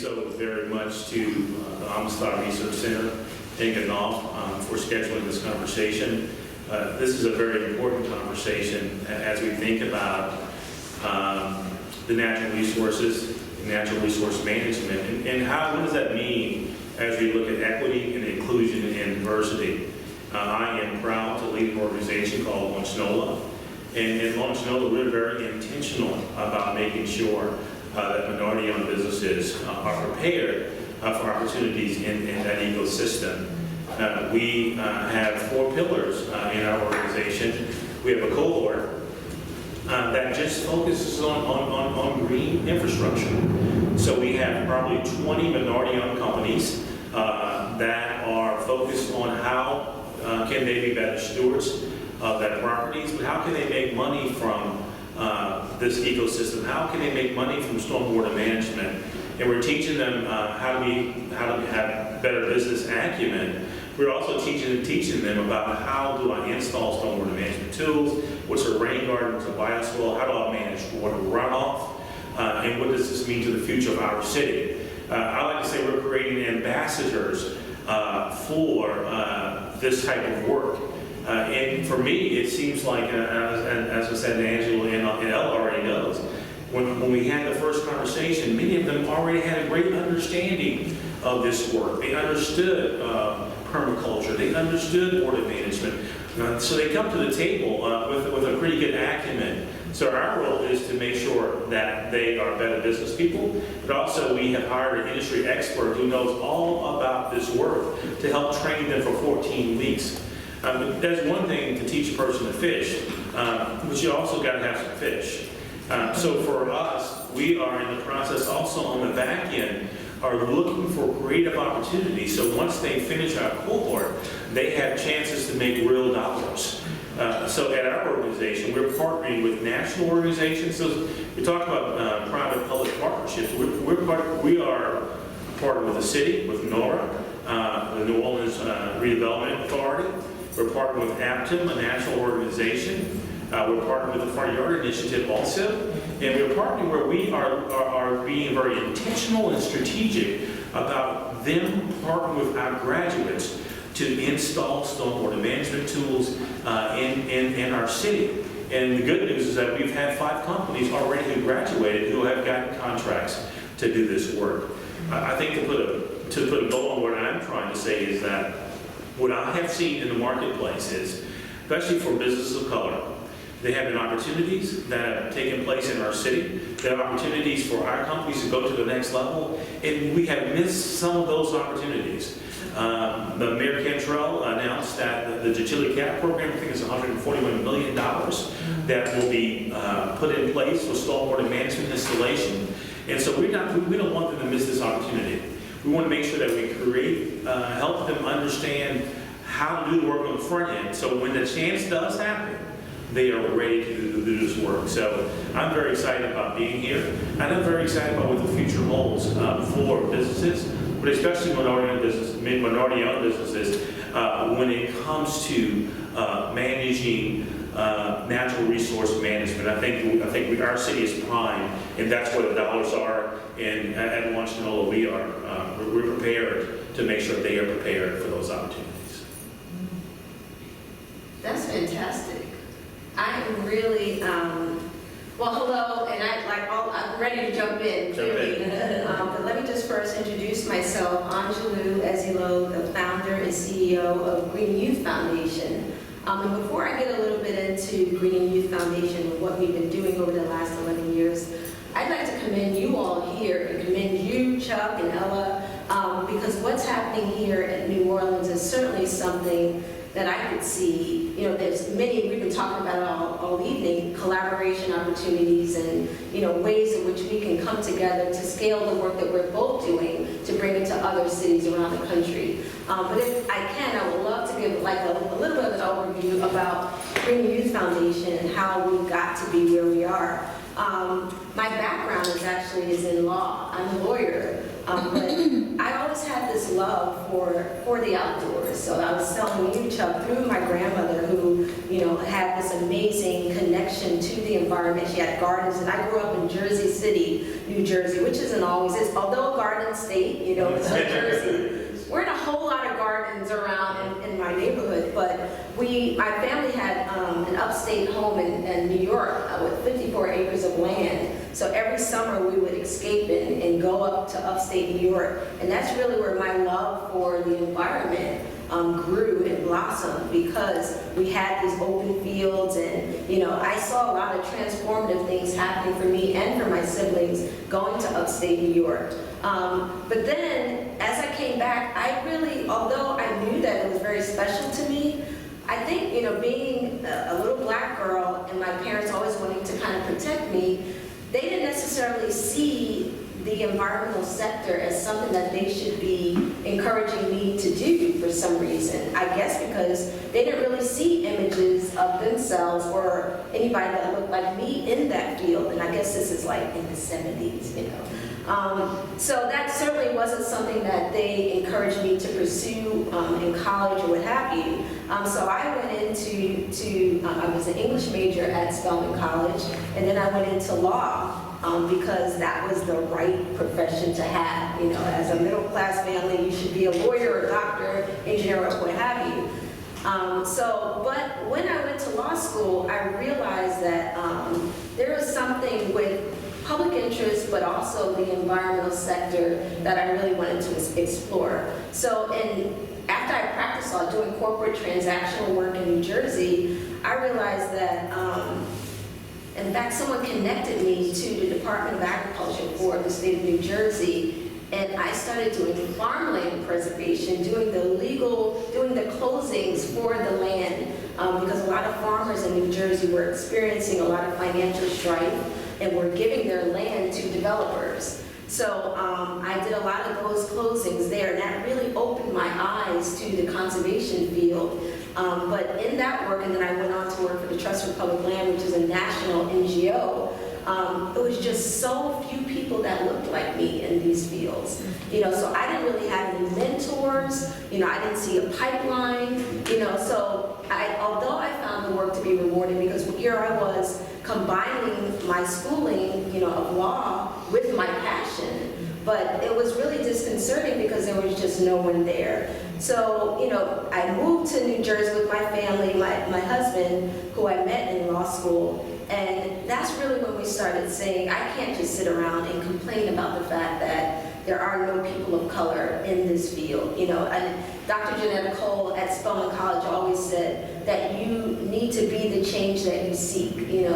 so very much to the Amistad Research Center and Ganov for scheduling this conversation. This is a very important conversation as we think about the natural resources, natural resource management, and what does that mean as we look at equity and inclusion and diversity. I am proud to lead an organization called Angelou, and in Angelou we're very intentional about making sure that minority-owned businesses are prepared for opportunities in that ecosystem. We have 4 pillars in our organization. We have a cohort that just focuses on green infrastructure. So we have probably 20 minority-owned companies that are focused on how can they be better stewards of their properties, but how can they make money from this ecosystem? How can they make money from stormwater management? And we're teaching them how to have better business acumen. We're also teaching them about how do I install stormwater management tools, what's a rain garden, what's a bioswale, how do I manage water runoff, and what does this mean to the future of our city? I like to say we're creating ambassadors for this type of work. And for me, it seems like, as I said, Angelou and Ella already knows, when we had the first conversation, many of them already had a great understanding of this work. They understood permaculture. They understood water management. So they come to the table with a pretty good acumen. So our role is to make sure that they are better business people, but also we have hired an industry expert who knows all about this work to help train them for 14 weeks. There's one thing to teach a person to fish, but you also got to have some fish. So for us, we are in the process also on the back end are looking for creative opportunities. So once they finish our cohort, they have chances to make real dollars. So at our organization, we're partnering with national organizations. So we talk about private-public partnerships. We are partnered with the city, with NORA, the New Orleans Redevelopment Authority. We're partnered with APTIM, a national organization. We're partnered with the Front Yard Initiative also. And we're partnering where we are being very intentional and strategic about them partnering with our graduates to install stormwater management tools in our city. And the good news is that we've had 5 companies already who graduated who have gotten contracts to do this work. I think to put a bow on what I'm trying to say is that what I have seen in the marketplace is, especially for businesses of color, they have been opportunities that have taken place in our city. There are opportunities for our companies to go to the next level, and we have missed some of those opportunities. The Mayor Cantrell announced that the utility cap program, I think it's $141 million that will be put in place for stormwater management installation. And so we don't want them to miss this opportunity. We want to make sure that we create, help them understand how to do the work on the front end. So when the chance does happen, they are ready to do this work. So I'm very excited about being here, and I'm very excited about what the future holds for businesses, but especially minority-owned businesses when it comes to managing natural resource management. I think our city is prime, and that's where the dollars are. And at Angelou, we're prepared to make sure they are prepared for those opportunities. That's fantastic. I am really, well, hello, and I'm ready to jump in, clearly. But let me just first introduce myself. Angelou Ezeilo, the founder and CEO of Green Youth Foundation. And before I get a little bit into Green Youth Foundation and what we've been doing over the last 11 years, I'd like to commend you all here and commend you, Chuck and Ella, because what's happening here in New Orleans is certainly something that I could see. You know, there's many, we've been talking about it all evening, collaboration opportunities and, you know, ways in which we can come together to scale the work that we're both doing to bring it to other cities around the country. But if I can, I would love to give like a little bit of an overview about Green Youth Foundation and how we got to be where we are. My background is in law. I'm a lawyer, but I always always had this love for the outdoors. So I was telling you, Chuck, through my grandmother who, had this amazing connection to the environment. She had gardens, and I grew up in Jersey City, New Jersey, which isn't always, although a garden state, it's New Jersey. We're in a whole lot of gardens around in my neighborhood, but my family had an upstate home in New York with 54 acres of land. So every summer we would escape and go up to upstate New York. And that's really where my love for the environment grew and blossomed, because we had these open fields, and I saw a lot of transformative things happening for me and for my siblings going to upstate New York. But then as I came back, I really, although I knew that it was very special to me, I think, being a little black girl and my parents always wanting to kind of protect me, they didn't necessarily see the environmental sector as something that they should be encouraging me to do for some reason. I guess because they didn't really see images of themselves or anybody that looked like me in that field. And I guess this is like in the 70s, So that certainly wasn't something that they encouraged me to pursue in college or what have you. So I went into I was an English major at Spelman College, and then I went into law. Because that was the right profession to have. As a middle class family, you should be a lawyer, a doctor, engineer, or what have you. But when I went to law school, I realized that there was something with public interest, but also the environmental sector that I really wanted to explore. So after I practiced law, doing corporate transactional work in New Jersey, I realized that in fact, someone connected me to the Department of Agriculture for the state of New Jersey, and I started doing farmland preservation, doing the closings for the land, because a lot of farmers in New Jersey were experiencing a lot of financial strife and were giving their land to developers. So I did a lot of those closings there, and that really opened my eyes to the conservation field. But in that work, and then I went on to work for the Trust for Public Land, which is a national NGO, it was just so few people that looked like me in these fields. So I didn't really have any mentors, I didn't see a pipeline, so although I found the work to be rewarding, because here I was combining my schooling, of law with my passion. But it was really disconcerting because there was just no one there. So, I moved to New Jersey with my family, my husband, who I met in law school. And that's really when we started saying, I can't just sit around and complain about the fact that there are no people of color in this field. And Dr. Janetta Cole at Spelman College always said that you need to be the change that you seek,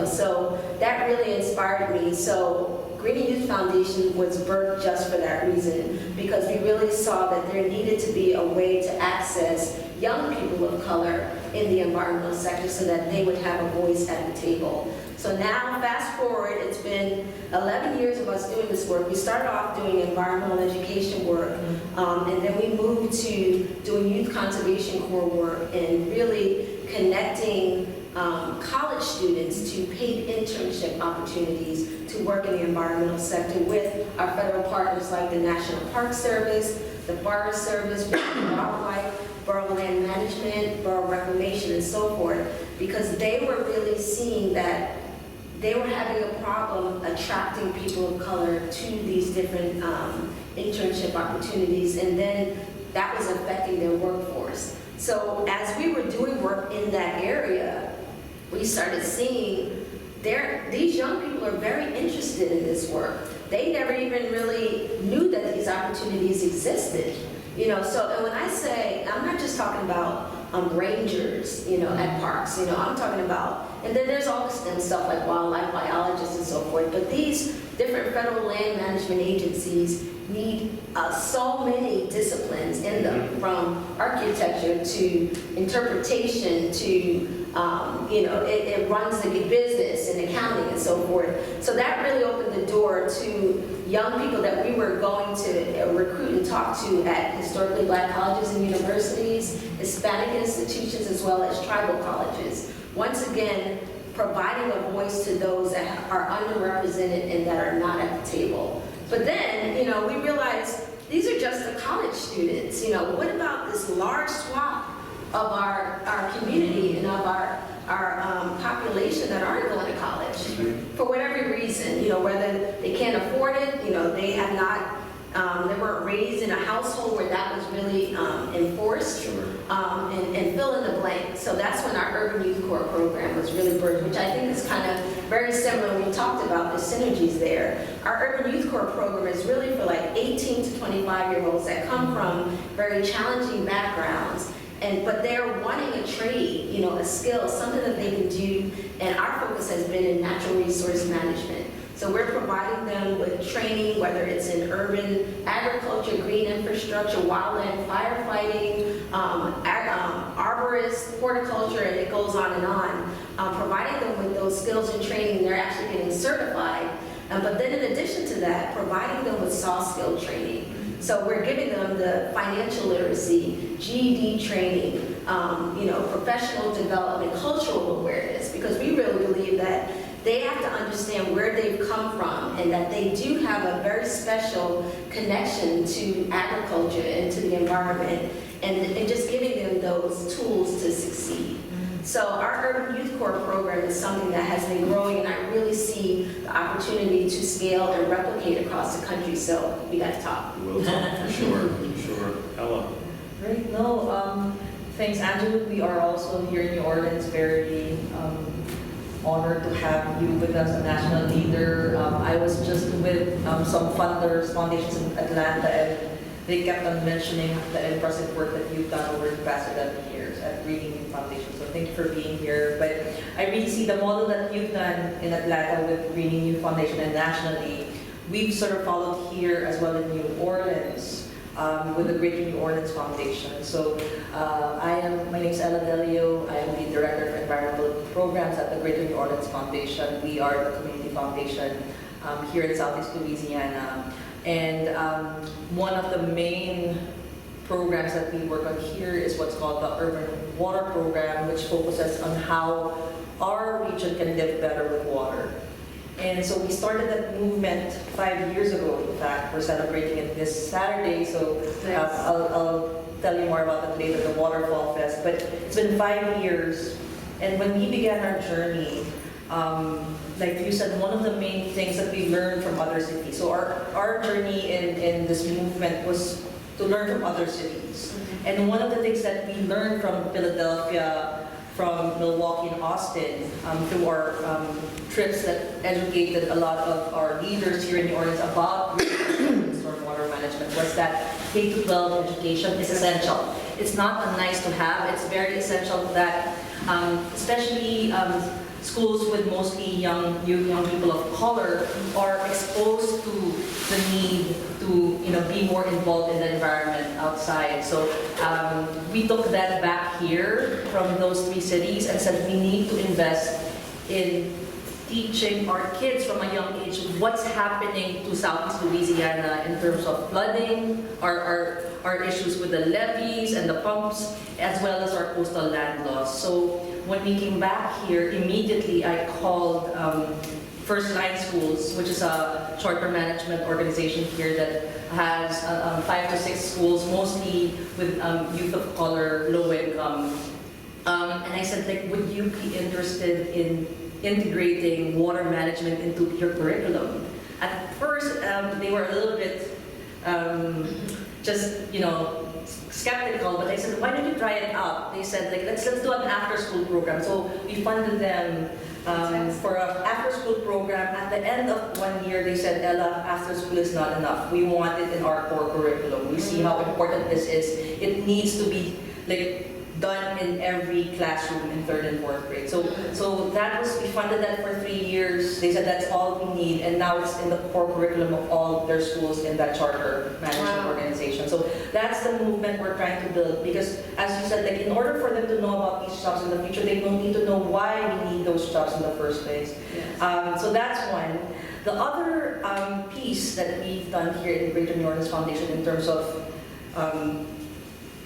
So that really inspired me. So Green Youth Foundation was birthed just for that reason, because we really saw that there needed to be a way to access young people of color in the environmental sector so that they would have a voice at the table. So now, fast forward, it's been 11 years of us doing this work. We started off doing environmental education work, and then we moved to doing youth conservation core work and really connecting college students to paid internship opportunities to work in the environmental sector with our federal partners like the National Park Service, the Forest Service, Wildlife, Borough Land Management, Borough Reclamation, and so forth, because they were really seeing that they were having a problem attracting people of color to these different internship opportunities, and then that was affecting their workforce. So as we were doing work in that area, we started seeing these young people are very interested in this work. They never even really knew that these opportunities existed. So and when I say, I'm not just talking about rangers, at parks, I'm talking about, and then there's all the STEM stuff like wildlife biologists and so forth, but these different federal land management agencies need so many disciplines in them, from architecture to interpretation to, it runs the business and accounting and so forth. So that really opened the door to young people that we were going to recruit and talk to at historically black colleges and universities, Hispanic institutions, as well as tribal colleges. Once again, providing a voice to those that are underrepresented and that are not at the table. But then, we realized these are just the college students. You know, what about this large swath of our community and of our population that aren't going to college for whatever reason, you know, whether they can't afford it, you know, they have not, they weren't raised in a household where that was really enforced, and fill in the blank. So that's when our Urban Youth Corps program was really birthed, which I think is kind of very similar. We talked about the synergies there. Our Urban Youth Corps program is really for like 18 to 25-year-olds that come from very challenging backgrounds, but they're wanting a trade, you know, a skill, something that they can do, and our focus has been in natural resource management. So we're providing them with training, whether it's in urban agriculture, green infrastructure, wildland firefighting, arborists, horticulture, and it goes on and on. Providing them with those skills and training, they're actually getting certified. But then in addition to that, providing them with soft skill training. So we're giving them the financial literacy, GED training, you know, professional development, cultural awareness, because we really believe that they have to understand where they've come from and that they do have a very special connection to agriculture and to the environment, and just giving them those tools to succeed. So our Urban Youth Corps program is something that has been growing, and I really see the opportunity to scale and replicate across the country. So we got to talk. We'll talk for sure, for sure. Ella. Great. No, thanks, Angelou. We are also here in New Orleans very honored to have you with us, a national leader. I was just with some funders, foundations in Atlanta, and they kept on mentioning the impressive work that you've done over the past 11 years at Breeding New Foundation. So thank you for being here. But I really see the model that you've done in Atlanta with Breeding New Foundation and nationally. We've sort of followed here as well in New Orleans. With the Greater New Orleans Foundation. So my name is Ella Delio. I am the Director of Environmental Programs at the Greater New Orleans Foundation. We are the community foundation here in Southeast Louisiana. And one of the main programs that we work on here is what's called the Urban Water Program, which focuses on how our region can live better with water. And so we started that movement 5 years ago. In fact, we're celebrating it this Saturday, so I'll tell you more about that later, the Waterfall Fest. But it's been 5 years, and when we began our journey, like you said, one of the main things that we learned from other cities. So our journey in this movement was to learn from other cities. And one of the things that we learned from Philadelphia, from Milwaukee and Austin, through our trips that educated a lot of our leaders here in New Orleans about stormwater management, was that K-12 education is essential. It's not a nice to have, it's very essential that especially schools with mostly young people of color are exposed to the need to be more involved in the environment outside. So we took that back here from those 3 cities and said we need to invest in teaching our kids from a young age what's happening to Southeast Louisiana in terms of flooding, our issues with the levees and the pumps, as well as our coastal land laws. So when we came back here, immediately I called First Line Schools, which is a charter management organization here that has 5 to 6 schools, mostly with youth of color, low income. And I said, like, would you be interested in integrating water management into your curriculum? At first, they were a little bit skeptical, but I said, why don't you try it out? They said, like, let's do an after-school program. So we funded them for an after-school program. At the end of 1 year, they said, Ella, after school is not enough. We want it in our core curriculum. We see how important this is. It needs to be done in every classroom in 3rd and 4th grade. So that was, we funded that for 3 years. They said that's all we need, and now it's in the core curriculum of all their schools in that charter management organization. So that's the movement we're trying to build, because as you said, like, in order for them to know about these jobs in the future, they don't need to know why we need those jobs in the first place. Yes. So that's one. The other piece that we've done here in Greater New Orleans Foundation in terms of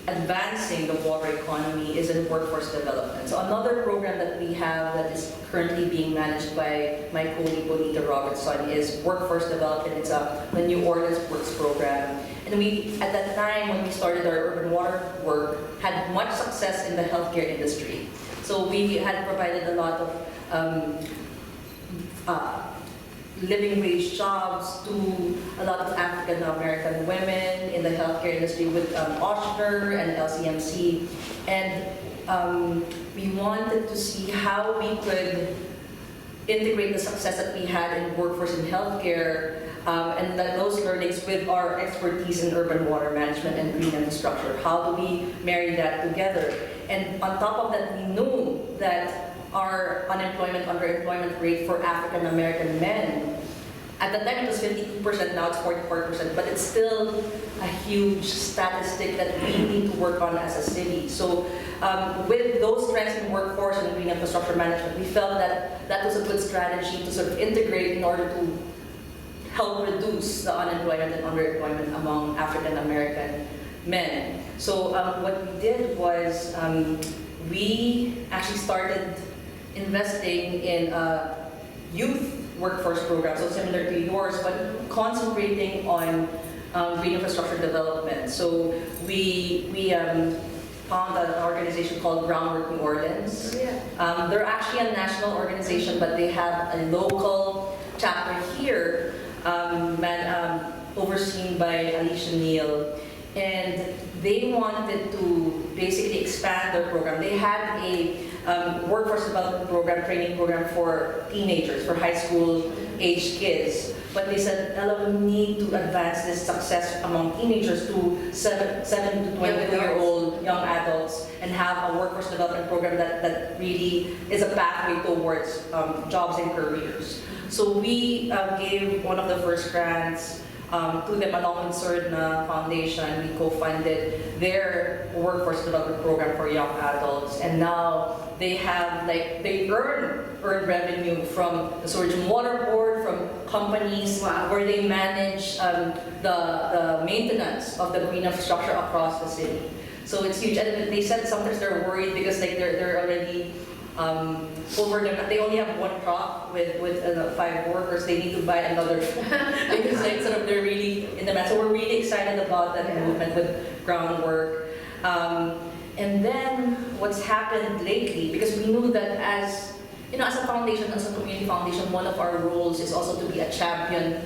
advancing the water economy is in workforce development. So another program that we have that is currently being managed by my colleague Bonita Robertson is workforce development. It's the New Orleans Works program. And we, at that time when we started our urban water work, had much success in the healthcare industry. So we had provided a lot of living wage jobs to a lot of African American women in the healthcare industry with Ochsner and LCMC. And we wanted to see how we could integrate the success that we had in workforce in healthcare and those learnings with our expertise in urban water management and green infrastructure. How do we marry that together? And on top of that, we knew that our unemployment, underemployment rate for African American men, at the time it was 52%, now it's 44%, but it's still a huge statistic that we need to work on as a city. So with those trends in workforce and green infrastructure management, we felt that that was a good strategy to sort of integrate in order to help reduce the unemployment and underemployment among African American men. So what we did was we actually started investing in youth workforce program, so similar to yours, but concentrating on green infrastructure development. So we found an organization called Groundwork New Orleans. They're actually a national organization, but they have a local chapter here, overseen by Alicia Neal. And they wanted to basically expand their program. They had a workforce development program, training program for teenagers, for high school age kids. But they said, Ella, we need to advance this success among teenagers to 7 to 22-year-old young adults and have a workforce development program that really is a pathway towards jobs and careers. So we gave one of the first grants to them along with Surdna Foundation. We co-funded their workforce development program for young adults, and now they have they earn revenue from the Sewage and Water Board, from companies where they manage the maintenance of the green infrastructure across the city. So it's huge, and they said sometimes they're worried because they're already over them. They only have one truck with 5 workers. They need to buy another because sort of they're really in demand. So we're really excited about that movement with groundwork. And then what's happened lately, because we knew that as a foundation, as a community foundation, one of our roles is also to be a champion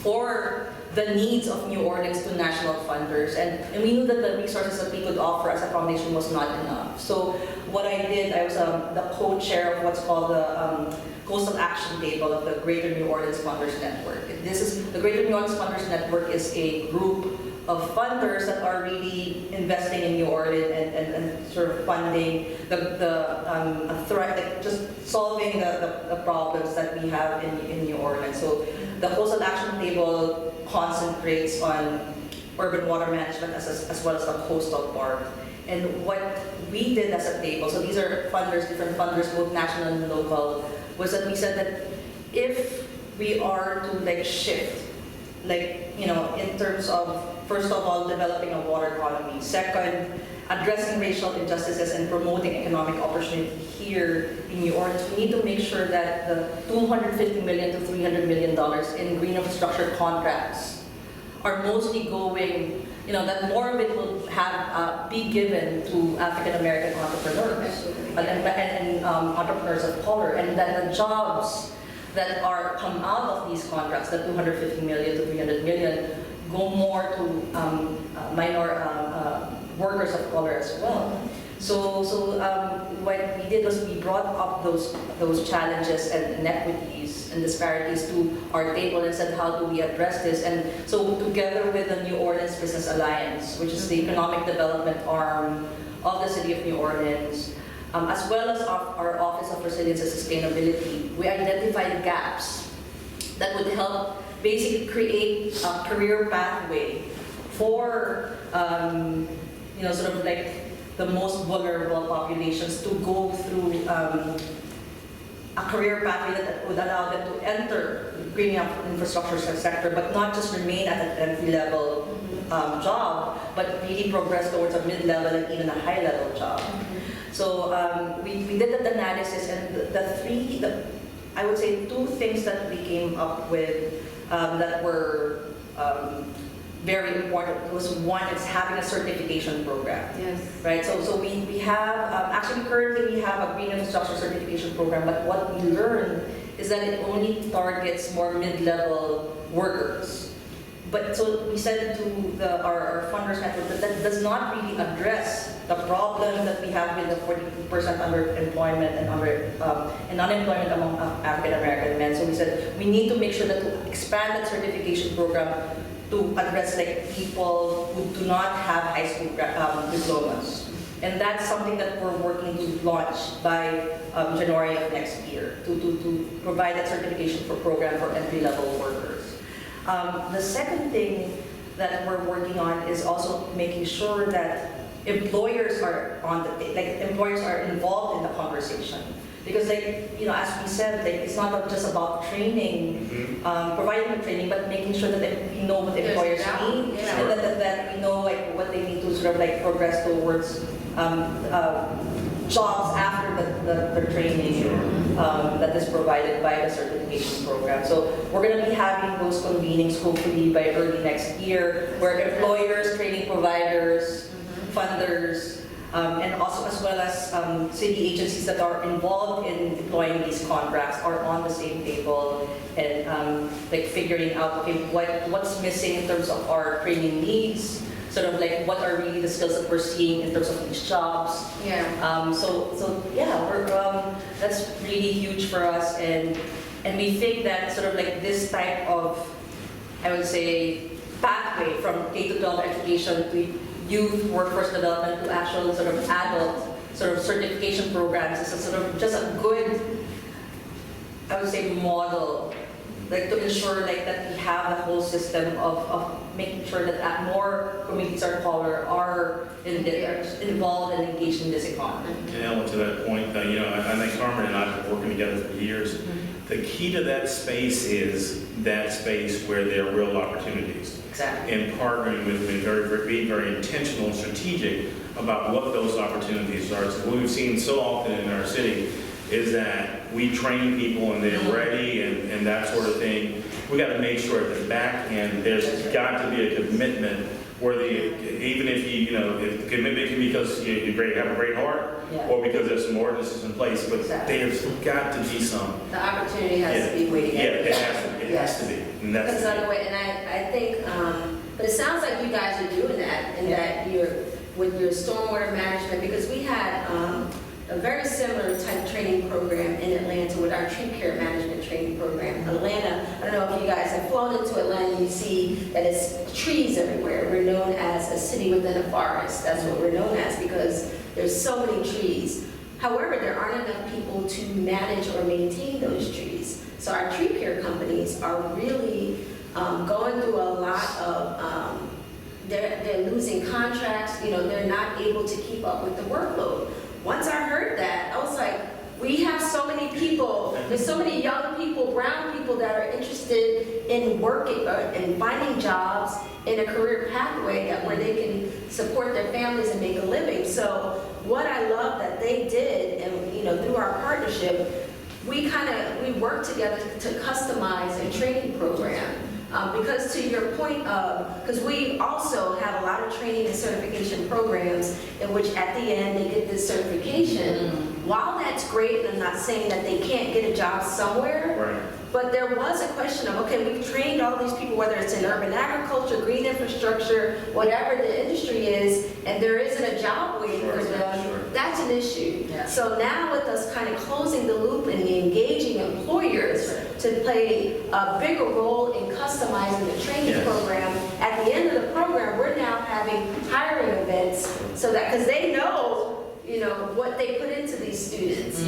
for the needs of New Orleans to national funders. And we knew that the resources that we could offer as a foundation was not enough. So what I did, I was the co-chair of what's called the Coastal Action Table of the Greater New Orleans Funders Network. The Greater New Orleans Funders Network is a group of funders that are really investing in New Orleans and sort of funding the threat, like just solving the problems that we have in New Orleans. So the Coastal Action Table concentrates on urban water management as well as the coastal part. And what we did as a table, so these are funders, different funders, both national and local, was that we said that if we are to shift, in terms of, first of all, developing a water economy, second, addressing racial injustices and promoting economic opportunity here in New Orleans, we need to make sure that the $250 million to $300 million in green infrastructure contracts are mostly going, that more of it will have be given to African American entrepreneurs and entrepreneurs of color, and that the jobs that come out of these contracts, the $250 million to $300 million, go more to minor workers of color as well. So what we did was we brought up those challenges and inequities and disparities to our table and said, how do we address this? And so together with the New Orleans Business Alliance, which is the economic development arm of the City of New Orleans, as well as our Office of Resilience and Sustainability, we identified gaps that would help basically create a career pathway for sort of the most vulnerable populations to go through a career pathway that would allow them to enter the green infrastructure sector, but not just remain at an entry level job, but really progress towards a mid-level and even a high-level job. So we did the analysis, and I would say two things that we came up with that were very important was one is having a certification program. Yes. Right, so we have, actually currently we have a green infrastructure certification program, but what we learned is that it only targets more mid-level workers. But so we said to our funders network that does not really address the problem that we have with the 42% underemployment and unemployment among African American men. So we said we need to make sure that to expand that certification program to address like people who do not have high school diplomas. And that's something that we're working to launch by January of next year to provide that certification for program for entry-level workers. The second thing that we're working on is also making sure that employers are employers are involved in the conversation. Because as we said, it's not just about training, providing the training, but making sure that we know what the employers need, and that we know what they need to sort of progress towards jobs after the training that is provided by the certification program. So we're going to be having those convenings hopefully by early next year, where employers, training providers, funders, and also as well as city agencies that are involved in deploying these contracts are on the same table and figuring out what's missing in terms of our training needs, sort of what are really the skills that we're seeing in terms of these jobs. Yeah. So yeah, we're that's really huge for us, and we think that sort of this type of, I would say, pathway from K-12 education to youth workforce development to actual sort of adult sort of certification programs is a sort of just a good, I would say, model, to ensure that we have a whole system of making sure that more communities of color are involved and engaged in this economy. And Ella, to that point, I think Carmen and I have been working together for years. The key to that space is that space where there are real opportunities. Exactly. And partnering with being very intentional and strategic about what those opportunities are. So what we've seen so often in our city is that we train people and they're ready and that sort of thing. We got to make sure at the back end there's got to be a commitment where even if if the commitment can be because you have a great heart, or because there's some ordinances in place, but there's got to be some. The opportunity has to be waiting. It has to be. And that's the way. And I think, but it sounds like you guys are doing that, and that you're with your stormwater management, because we had a very similar type training program in Atlanta with our tree care management training program. Atlanta, I don't know if you guys have flown into Atlanta and you see that it's trees everywhere. We're known as a city within a forest. That's what we're known as, because there's so many trees. However, there aren't enough people to manage or maintain those trees. So our tree care companies are really going through a lot of, they're losing contracts, they're not able to keep up with the workload. Once I heard that, I was like, we have so many people, there's so many young people, brown people that are interested in working and finding jobs in a career pathway where they can support their families and make a living. So what I love that they did, and through our partnership, we worked together to customize a training program. Because to your point because we also have a lot of training and certification programs in which at the end they get this certification. While that's great, and I'm not saying that they can't get a job somewhere, right. But there was a question of, okay, we've trained all these people, whether it's in urban agriculture, green infrastructure, whatever the industry is, and there isn't a job waiting for them, that's an issue. Yeah. So now with us kind of closing the loop and engaging employers to play a bigger role in customizing the training program, at the end of the program, we're now having hiring events so that, because they know what they put into these students,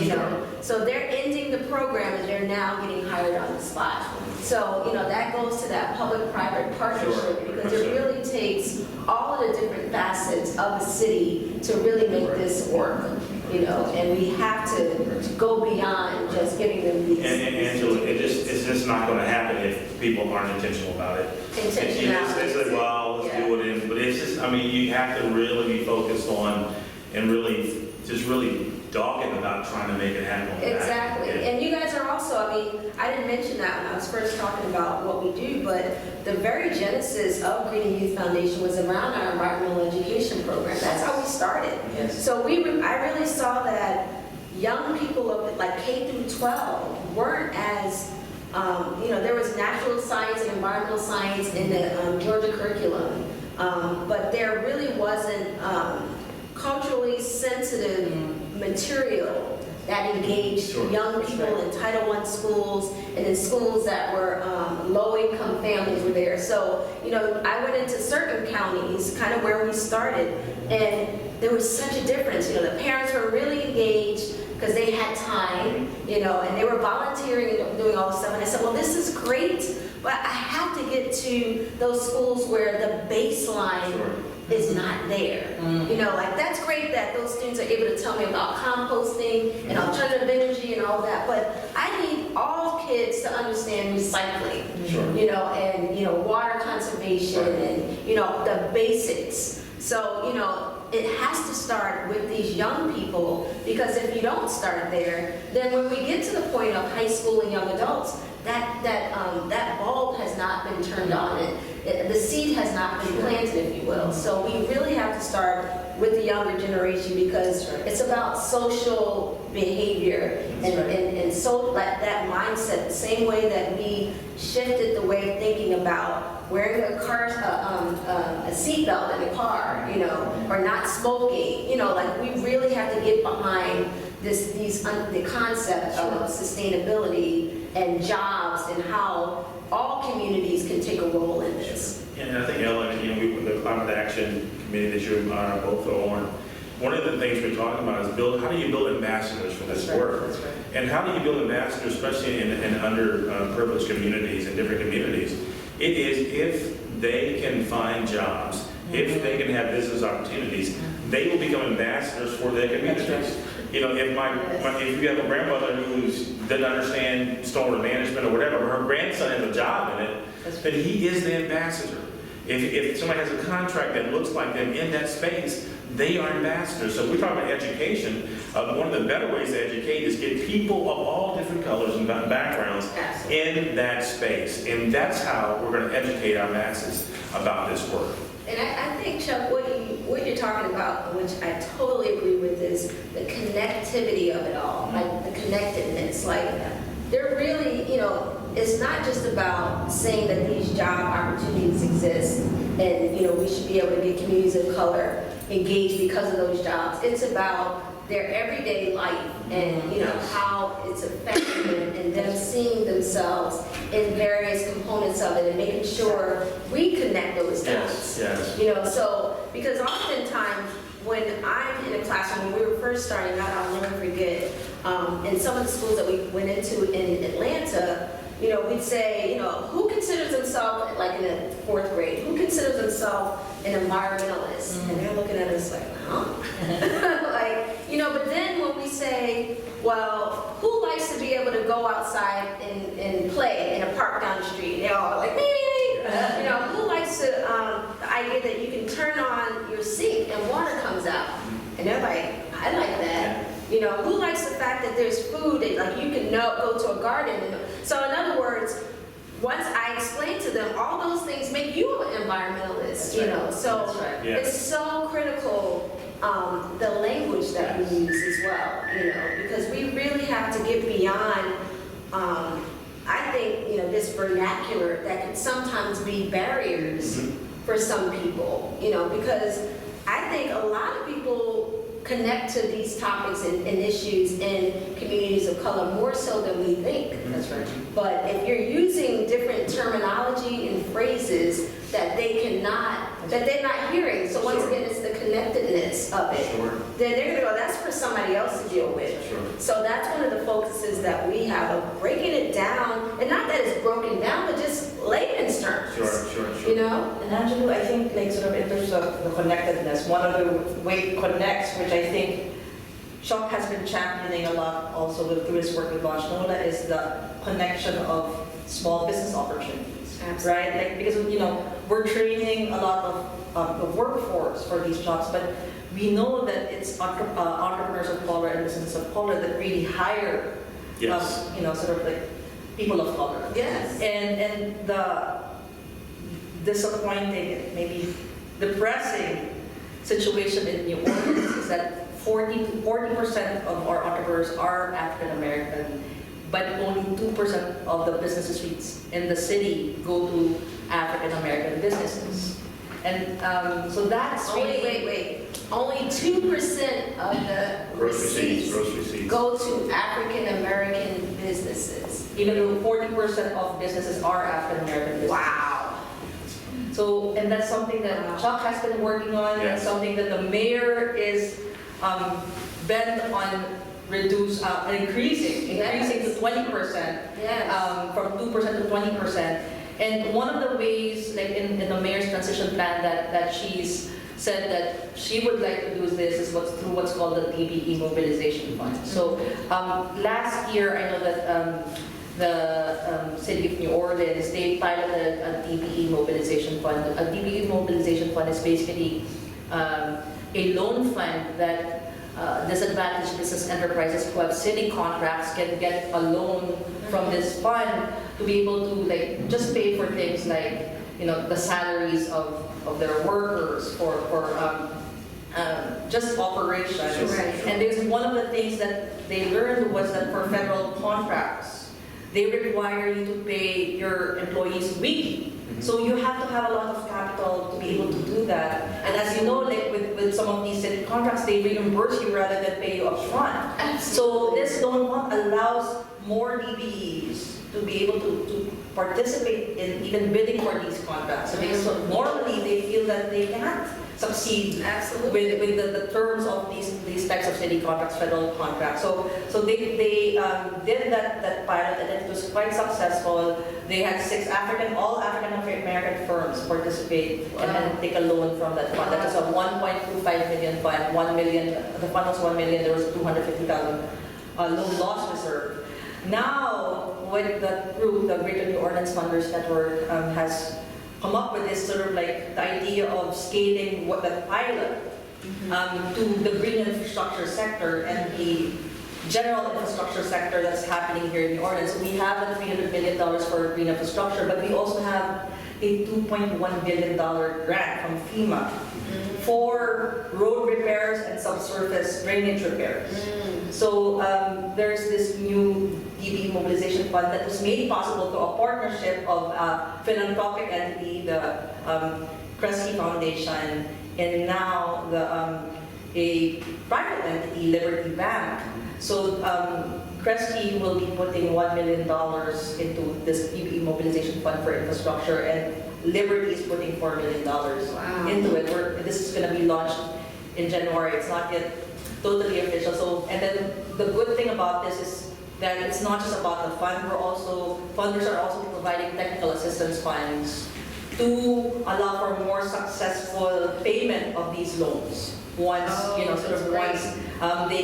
So they're ending the program and they're now getting hired on the spot. So, that goes to that public-private partnership, because it really takes all of the different facets of the city to really make this work, and we have to go beyond just giving them these. And Angela, it's just not going to happen if people aren't intentional about it. Intentionality. You just say, well, let's do it, but it's just, I mean, you have to really be focused on and really, just really dogged about trying to make it happen. Exactly. Yeah. And you guys are also, I mean, I didn't mention that when I was first talking about what we do, but the very genesis of Green Youth Foundation was around our environmental education program. That's how we started. Yes. So I really saw that young people of like K through 12 weren't as, there was natural science and environmental science in the Georgia curriculum, but there really wasn't culturally sensitive material that engaged young people in Title I schools and in schools that were low-income families were there. So, I went into certain counties, kind of where we started, and there was such a difference. The parents were really engaged because they had time, and they were volunteering and doing all this stuff. And I said, well, this is great, but I have to get to those schools where the baseline is not there. Like that's great that those students are able to tell me about composting and alternative energy and all that, but I need all kids to understand recycling, and water conservation and the basics. So it has to start with these young people, because if you don't start there, then when we get to the point of high school and young adults, that bulb has not been turned on. The seed has not been planted, if you will. So we really have to start with the younger generation, because it's about social behavior and so that mindset, the same way that we shifted the way of thinking about wearing a seatbelt in a car, or not smoking, like we really have to get behind the concept of sustainability and jobs and how all communities can take a role in this. And I think, Ella, the Climate Action Committee that you and I both are on, one of the things we're talking about is how do you build ambassadors for this work? That's right. And how do you build ambassadors, especially in underprivileged communities and different communities? It is if they can find jobs, if they can have business opportunities, they will become ambassadors for their communities. If you have a grandmother who doesn't understand stormwater management or whatever, her grandson has a job in it, then he is the ambassador. If somebody has a contract that looks like them in that space, they are ambassadors. So we're talking about education. One of the better ways to educate is get people of all different colors and backgrounds in that space. And that's how we're going to educate our masses about this work. And I think, Chuck, what you're talking about, which I totally agree with, is the connectivity of it all, like the connectedness. Like, they're really, it's not just about saying that these job opportunities exist and, we should be able to get communities of color engaged because of those jobs. It's about their everyday life and, how it's affecting them and them seeing themselves in various components of it and making sure we connect those dots. Yes. So, because oftentimes when I'm in a classroom, when we were first starting out, I'll never forget, in some of the schools that we went into in Atlanta, we'd say, who considers themselves, like in the 4th grade, who considers themselves an environmentalist? And they're looking at us like, huh? But then when we say, well, who likes to be able to go outside and play in a park down the street? They're all like, me. Who likes to, the idea that you can turn on your sink and water comes out? And they're like, I like that. Who likes the fact that there's food and like you can go to a garden? So in other words, once I explain to them, all those things make you an environmentalist, So it's so critical, the language that we use as well, because we really have to get beyond, I think, this vernacular that can sometimes be barriers for some people, because I think a lot of people connect to these topics and issues in communities of color more so than we think. That's right. But if you're using different terminology and phrases that they're not hearing, so once again, it's the connectedness of it, then they're gonna go, that's for somebody else to deal with. So that's one of the focuses that we have of breaking it down, and not that it's broken down, but just layman's terms. Sure. And Angelou, I think, like sort of in terms of the connectedness, one of the way it connects, which I think Chuck has been championing a lot also through his work with Launch NOLA is the connection of small business opportunities, Absolutely. right? Like, because, we're training a lot of the workforce for these jobs, but we know that it's entrepreneurs of color and businesses of color that really hire, Yes. sort of like people of color. Yes. And the disappointing, maybe depressing situation in New Orleans is that 40% of our entrepreneurs are African American, but only 2% of the business suites in the city go to African American businesses. And so that's really... Wait. Only 2% of the receipts Gross receipts. go to African American businesses. Even though 40% of businesses are African American businesses. Wow. So, and that's something that Chuck has been working on, and Yes. something that the mayor is bent on increasing to 20%, Yes. from 2% to 20%. And one of the ways, like in the mayor's transition plan that she's said that she would like to do this is through what's called the DBE mobilization fund. So last year, I know that the city of New Orleans, they piloted a DBE mobilization fund. A DBE mobilization fund is basically a loan fund that disadvantaged business enterprises who have city contracts can get a loan from this fund to be able to just pay for things like the salaries of their workers for just operations. Sure. Right. And there's one of the things that they learned was that for federal contracts, they require you to pay your employees weekly. So you have to have a lot of capital to be able to do that. And as you know, like with some of these city contracts, they reimburse you rather than pay you up front. So this loan fund allows more DBEs to be able to participate in even bidding for these contracts. So normally they feel that they can't succeed Absolutely. with the terms of these types of city contracts, federal contracts. So they did that pilot, and it was quite successful. They had all African American firms participate and take a loan from that fund. That was a 1.25 million fund. 1 million. The fund was 1 million. There was 250,000 loan loss reserve. Now, what the group, the Greater New Orleans Funders Network, has come up with is sort of like the idea of scaling the pilot to the green infrastructure sector and the general infrastructure sector that's happening here in New Orleans. So we have a $300 million for green infrastructure, but we also have a $2.1 billion grant from FEMA for road repairs and subsurface drainage repairs. So there's this new DBE mobilization fund that was made possible through a partnership of philanthropic entity, the Kresge Foundation, and now a private entity, Liberty Bank. So Kresge will be putting $1 million into this DBE mobilization fund for infrastructure, and Liberty is putting $4 million into it. This is going to be launched in January. It's not yet totally official. So, and then the good thing about this is that it's not just about the fund. Funders are also providing technical assistance funds to allow for more successful payment of these loans. Once they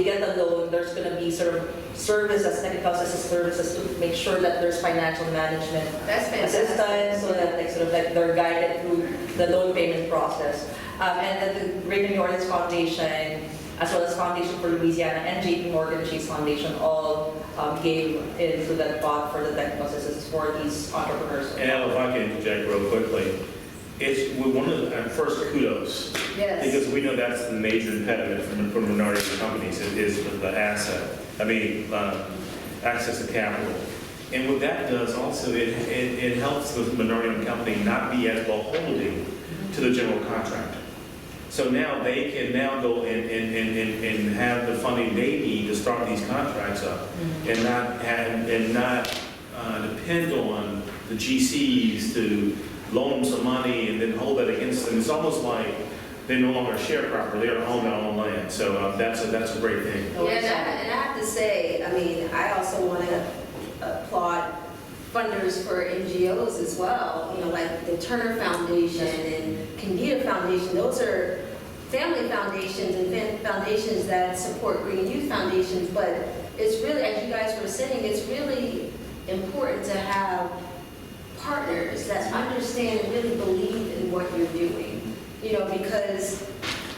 get a loan, there's going to be sort of services, technical assistance services to make sure that there's financial management assistance, so that they're guided through the loan payment process. And then the Greater New Orleans Foundation, as well as Foundation for Louisiana and JP Morgan Chase Foundation, all gave into that pot for the technical assistance for these entrepreneurs. And Ella, if I can interject real quickly, one of the first kudos, because we know that's the major impediment for minority companies is the access to capital. And what that does also, it helps the minority company not be as beholden to the general contractor. So now they can now go and have the funding they need to start these contracts up, and not depend on the GCs to loan them some money and then hold that against them. It's almost like they're no longer a sharecropper; they are own their own land. So that's a great thing. Yeah, and I have to say, I also want to applaud funders for NGOs as well. Like the Turner Foundation and Candida Foundation. Those are family foundations and foundations that support green youth foundations, but it's really, as you guys were saying, it's really important to have partners that understand and really believe in what you're doing. You know, because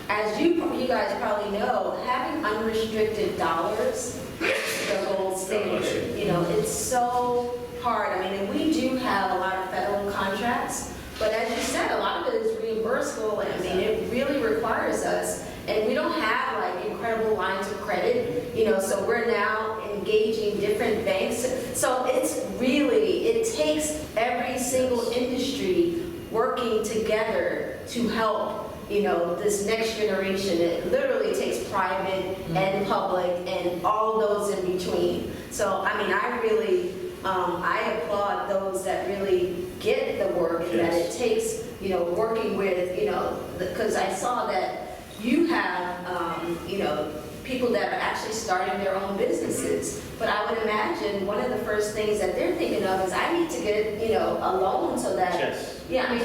as you guys probably know, having unrestricted dollars is the gold standard. You know, it's so hard. I mean, and we do have a lot of federal contracts, but as you said, a lot of it is reimbursable. I mean, it really requires us, and we don't have like incredible lines of credit, you know, so we're now engaging different banks. So it's really, it takes every single industry working together to help, you know, this next generation. It literally takes private and public and all those in between. So, I mean, I really, I applaud those that really get the work and that it takes, you know, working with, you know, because I saw that you have, you know, people that are actually starting their own businesses. But I would imagine one of the first things that they're thinking of is I need to get, you know, a loan so that, yeah, I mean,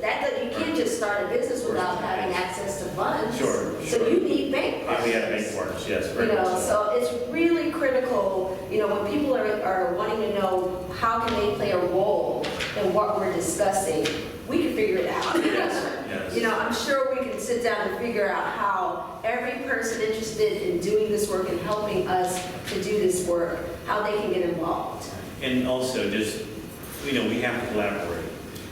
that you can't just start a business without having access to funds. Sure. So you need bank partners. We have bank partners, yes. You know, so it's really critical, you know, when people are wanting to know how can they play a role in what we're discussing, we can figure it out. Yes. You know, I'm sure we can sit down and figure out how every person interested in doing this work and helping us to do this work, how they can get involved. And also just, you know, we have to collaborate.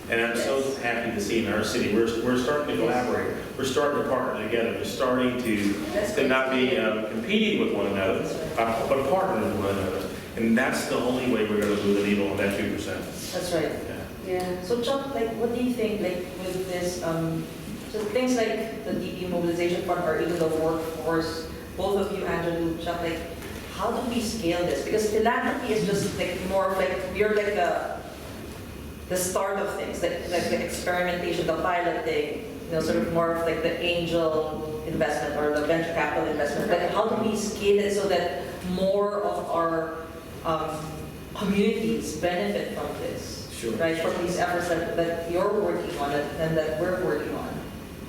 And I'm so happy to see in our city, we're starting to collaborate. We're starting to partner together. We're starting to not be competing with one another, but partnering with one another. And that's the only way we're going to move the needle on that 2%. That's right. Yeah. So Chuck, like, what do you think, like, with this, so things like the DP Mobilization Fund or even the workforce, both of you, Angelou, Chuck, like, how do we scale this? Because philanthropy is just like more of like, we're like the start of things, like the experimentation, the pilot thing, you know, sort of more of like the angel investment or the venture capital investment. Like, how do we scale it so that more of our communities benefit from this? Sure. Right, from these efforts that you're working on and that we're working on.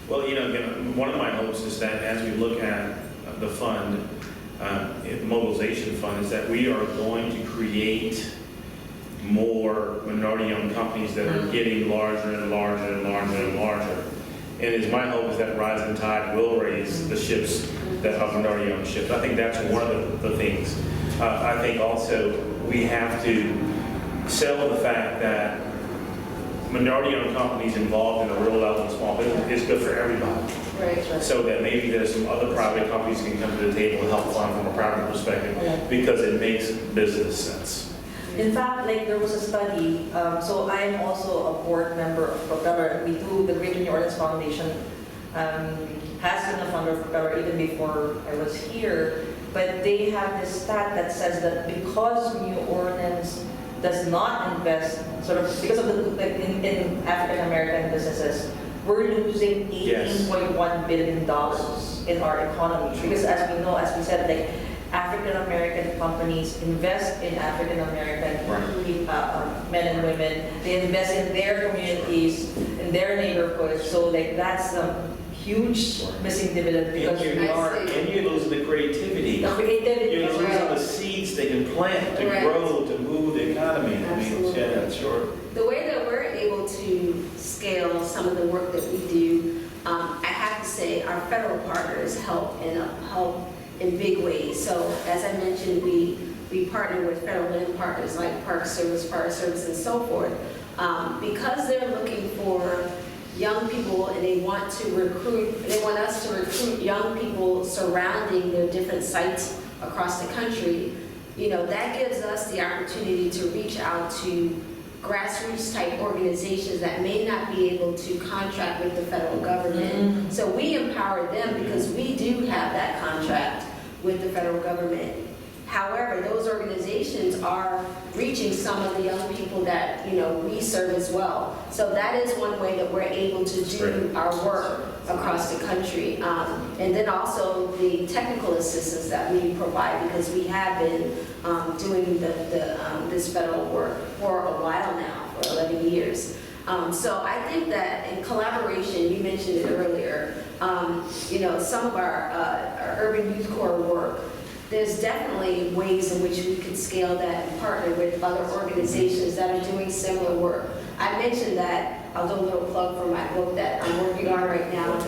Well, you know, again, one of my hopes is that as we look at the fund, mobilization fund, is that we are going to create more minority-owned companies that are getting larger and larger and larger and larger. And it's my hope is that rising tide will raise the ships that are minority-owned ships. I think that's one of the things. I think also we have to sell the fact that minority-owned companies involved in a real level of small business is good for everybody. Right. So that maybe there's some other private companies can come to the table and help fund from a private perspective because it makes business sense. In fact, like there was a study, so I am also a board member of Propeller. We do, the Greater New Orleans Foundation has been a funder of Propeller even before I was here, but they have this stat that says that because New Orleans does not invest, sort of because of the in African American businesses, we're losing $18.1 billion in our economy. Because as we know, as we said, like African American companies invest in African American men and women. They invest in their communities, in their neighborhoods. So like that's a huge missing dividend because And you're losing the creativity. The creativity. You're losing the seeds they can plant to grow, to move the economy. Absolutely. I mean, yeah, sure. The way that we're able to scale some of the work that we do, I have to say our federal partners help in big ways. So as I mentioned, we partner with federal land partners like Park Service, Fire Service, and so forth. Because they're looking for young people and they want us to recruit young people surrounding their different sites across the country, you know, that gives us the opportunity to reach out to grassroots type organizations that may not be able to contract with the federal government. So we empower them because we do have that contract with the federal government. However, those organizations are reaching some of the young people that, you know, we serve as well. So that is one way that we're able to do our work across the country. And then also the technical assistance that we provide, because we have been doing this federal work for a while now, for 11 years. So I think that in collaboration, you mentioned it earlier, some of our urban youth corps work, there's definitely ways in which we can scale that and partner with other organizations that are doing similar work. I mentioned that, I'll do a little plug for my book that I'm working on right now,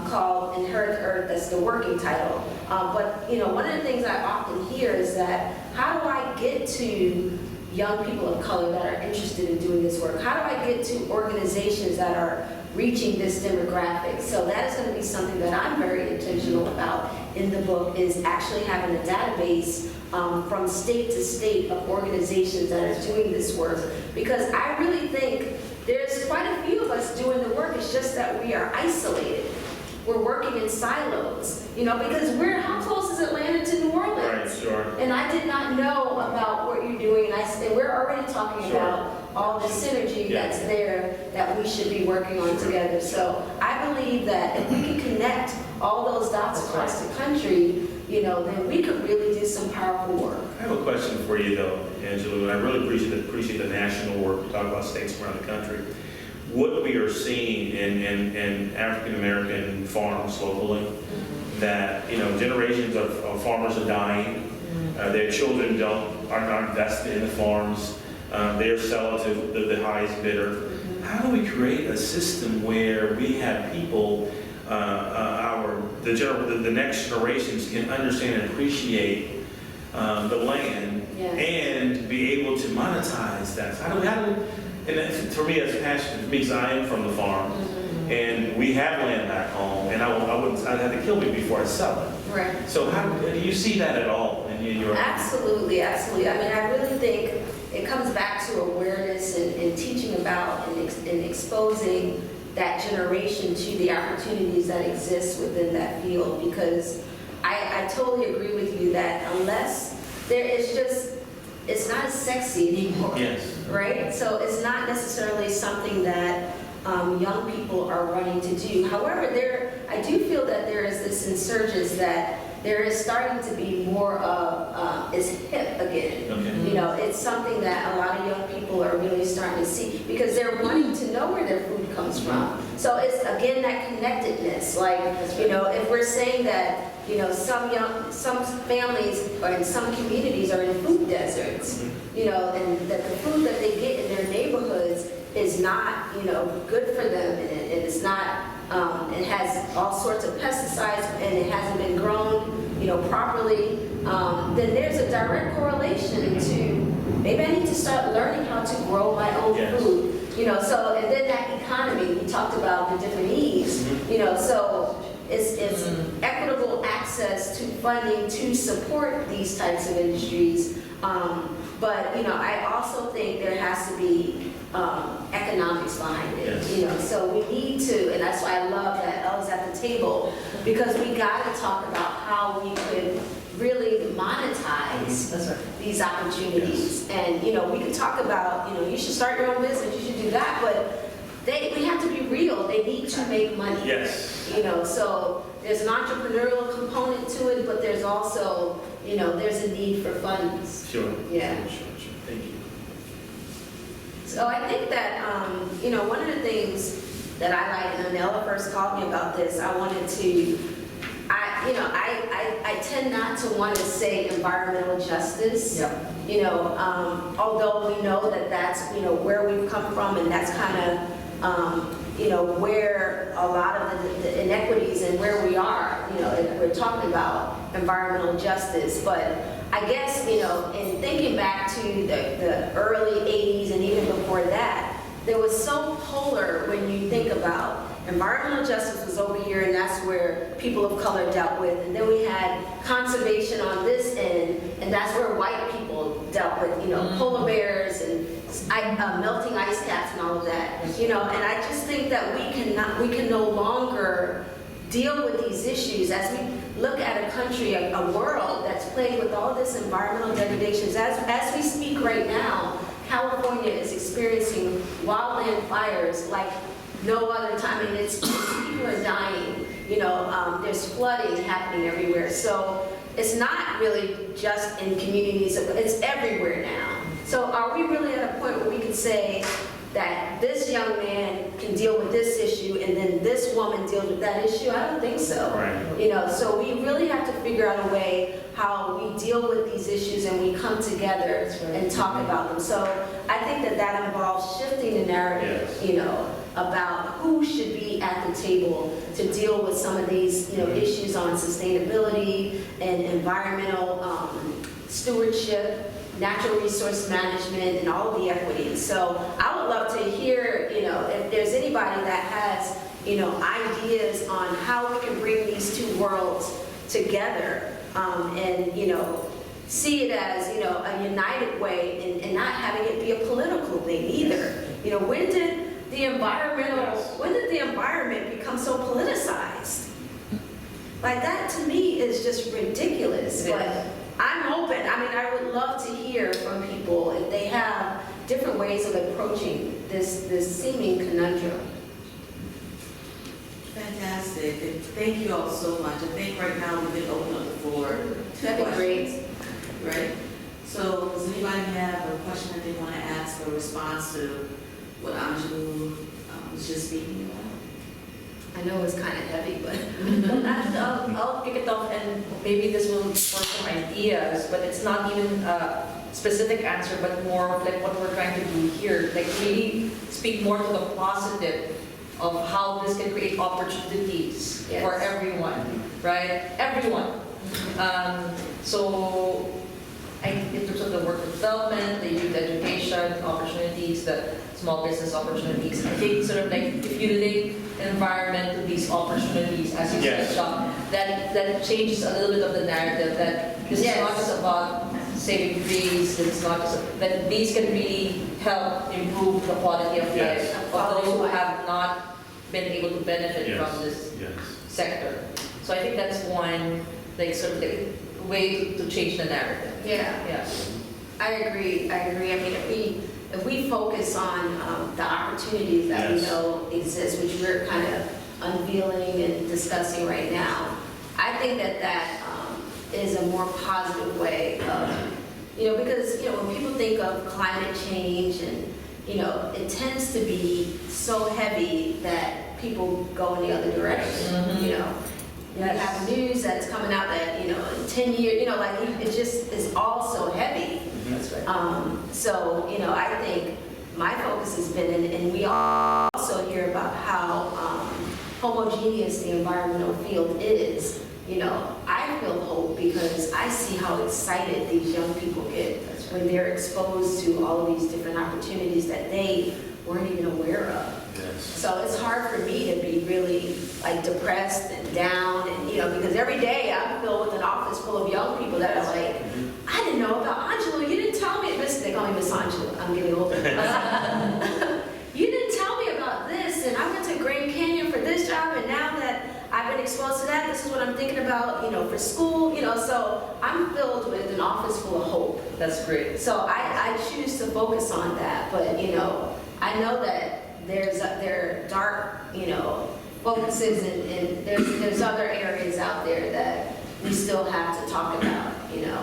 called Inherit the Earth. That's the working title. But one of the things I often hear is that, how do I get to young people of color that are interested in doing this work? How do I get to organizations that are reaching this demographic? So that is going to be something that I'm very intentional about in the book, is actually having a database from state to state of organizations that are doing this work. Because I really think there's quite a few of us doing the work, it's just that we are isolated. We're working in silos, because how close is Atlanta to New Orleans? Right, sure. And I did not know about what you're doing, and we're already talking about all the synergy that's there that we should be working on together. So I believe that if we can connect all those dots across the country, then we could really do some powerful work. I have a question for you though, Angelou, and I really appreciate the national work. You talk about states around the country. What we are seeing in African American farms locally, that generations of farmers are dying. Their children are not invested in the farms. They're selling to the highest bidder. How do we create a system where we have people, the next generations can understand and appreciate the land and be able to monetize that? How do we? And that's, for me, as passionate, because I am from the farm, and we have land back home, and I'd have to kill me before I sell it. Right. So how do you see that at all in your? Absolutely. I mean, I really think it comes back to awareness and teaching about and exposing that generation to the opportunities that exist within that field, because I totally agree with you that unless there is it's not as sexy anymore. Yes. Right? So it's not necessarily something that young people are running to do. However, I do feel that there is this insurgence that there is starting to be more of, is hip again. Okay. It's something that a lot of young people are really starting to see, because they're wanting to know where their food comes from. So it's, again, that connectedness. Like, if we're saying that, some families or in some communities are in food deserts, and that the food that they get in their neighborhoods is not, good for them, and it's not, it has all sorts of pesticides, and it hasn't been grown, properly, then there's a direct correlation to, maybe I need to start learning how to grow my own food, so, and then that economy, we talked about the different E's, so it's equitable access to funding to support these types of industries, but, I also think there has to be economics behind it, so we need to, and that's why I love that Ella's at the table, because we got to talk about how we could really monetize these opportunities. And, we could talk about, you should start your own business, you should do that, but we have to be real. They need to make money. Yes. So there's an entrepreneurial component to it, but there's also, there's a need for funds. Sure. Yeah. Sure. Thank you. So I think that, one of the things that I like, and when Ella first called me about this, I wanted to, I tend not to want to say environmental justice. Although we know that that's, where we've come from, and that's kind of, where a lot of the inequities and where we are, we're talking about environmental justice. But I guess, in thinking back to the early 80s and even before that, there was so polar when you think about environmental justice was over here, and that's where people of color dealt with. And then we had conservation on this end, and that's where white people dealt with, polar bears and melting ice caps and all of that. And I just think that we can no longer deal with these issues as we look at a country, a world that's plagued with all this environmental degradations. As we speak right now, California is experiencing wildland fires like no other time. I mean, people are dying. There's flooding happening everywhere. So it's not really just in communities, it's everywhere now. So are we really at a point where we can say that this young man can deal with this issue and then this woman deals with that issue. I don't think so. Right. You know, so we really have to figure out a way how we deal with these issues and we come together and talk about them. So I think that that involves shifting the narrative, Yes. you know, about who should be at the table to deal with some of these, you know, issues on sustainability and environmental stewardship, natural resource management, and all of the equities. So I would love to hear, you know, if there's anybody that has, you know, ideas on how we can bring these two worlds together, and, you know, see it as, you know, a united way and not having it be a political thing either. You know, when did the environment become so politicized? Like, that to me is just ridiculous. But I'm open. I mean, I would love to hear from people if they have different ways of approaching this seeming conundrum. Fantastic, and thank you all so much. I think right now we can open up the floor to That'd be great. questions. Right? So does anybody have a question that they want to ask or response to what Angelou was just speaking about? I know it's kind of heavy, but I'll kick it off, and maybe this will spark some ideas, but it's not even a specific answer, but more of like what we're trying to do here. Like really speak more to the positive of how this can create opportunities Yes. for everyone, right? Everyone. So in terms of the work development, the youth education opportunities, the small business opportunities, I think sort of like if you link environment to these opportunities, as you Yes. said, Sean, that changes a little bit of the narrative that this Yes. is not just about saving trees, it's not just, that these can really help improve the quality of Yes. life of those who have not been able to benefit Yes. from this Yes. sector. So I think that's one, like, sort of like way to change the narrative. yeah. Yeah. I agree. I mean, if we focus on the opportunities that we Yes. know exist, which we're kind of unveiling and discussing right now, I think that is a more positive way of, you know, because, you know, when people think of climate change and, you know, it tends to be so heavy that people go in the other direction, Mhm. you know. You Yes. have news that's coming out that, you know, in 10 years, you know, like, it just is all so heavy. That's right. So, you know, I think my focus has been, and we also hear about how homogeneous the environmental field is. You know, I feel hope because I see how excited these young people get when they're exposed to all of these different opportunities that they weren't even aware of. Yes. So it's hard for me to be really like depressed and down, and you know, because every day I'm filled with an office full of young people that are like, I didn't know about Angelou. You didn't tell me. They call me Miss Angelou. I'm getting older. You didn't tell me about this, and I went to Grand Canyon for this job, and now that I've been exposed to that, this is what I'm thinking about, you know, for school, you know. So I'm filled with an office full of hope. That's great. So I choose to focus on that, but you know, I know that there are dark, you know, focuses and there's other areas out there that we still have to talk about, you know.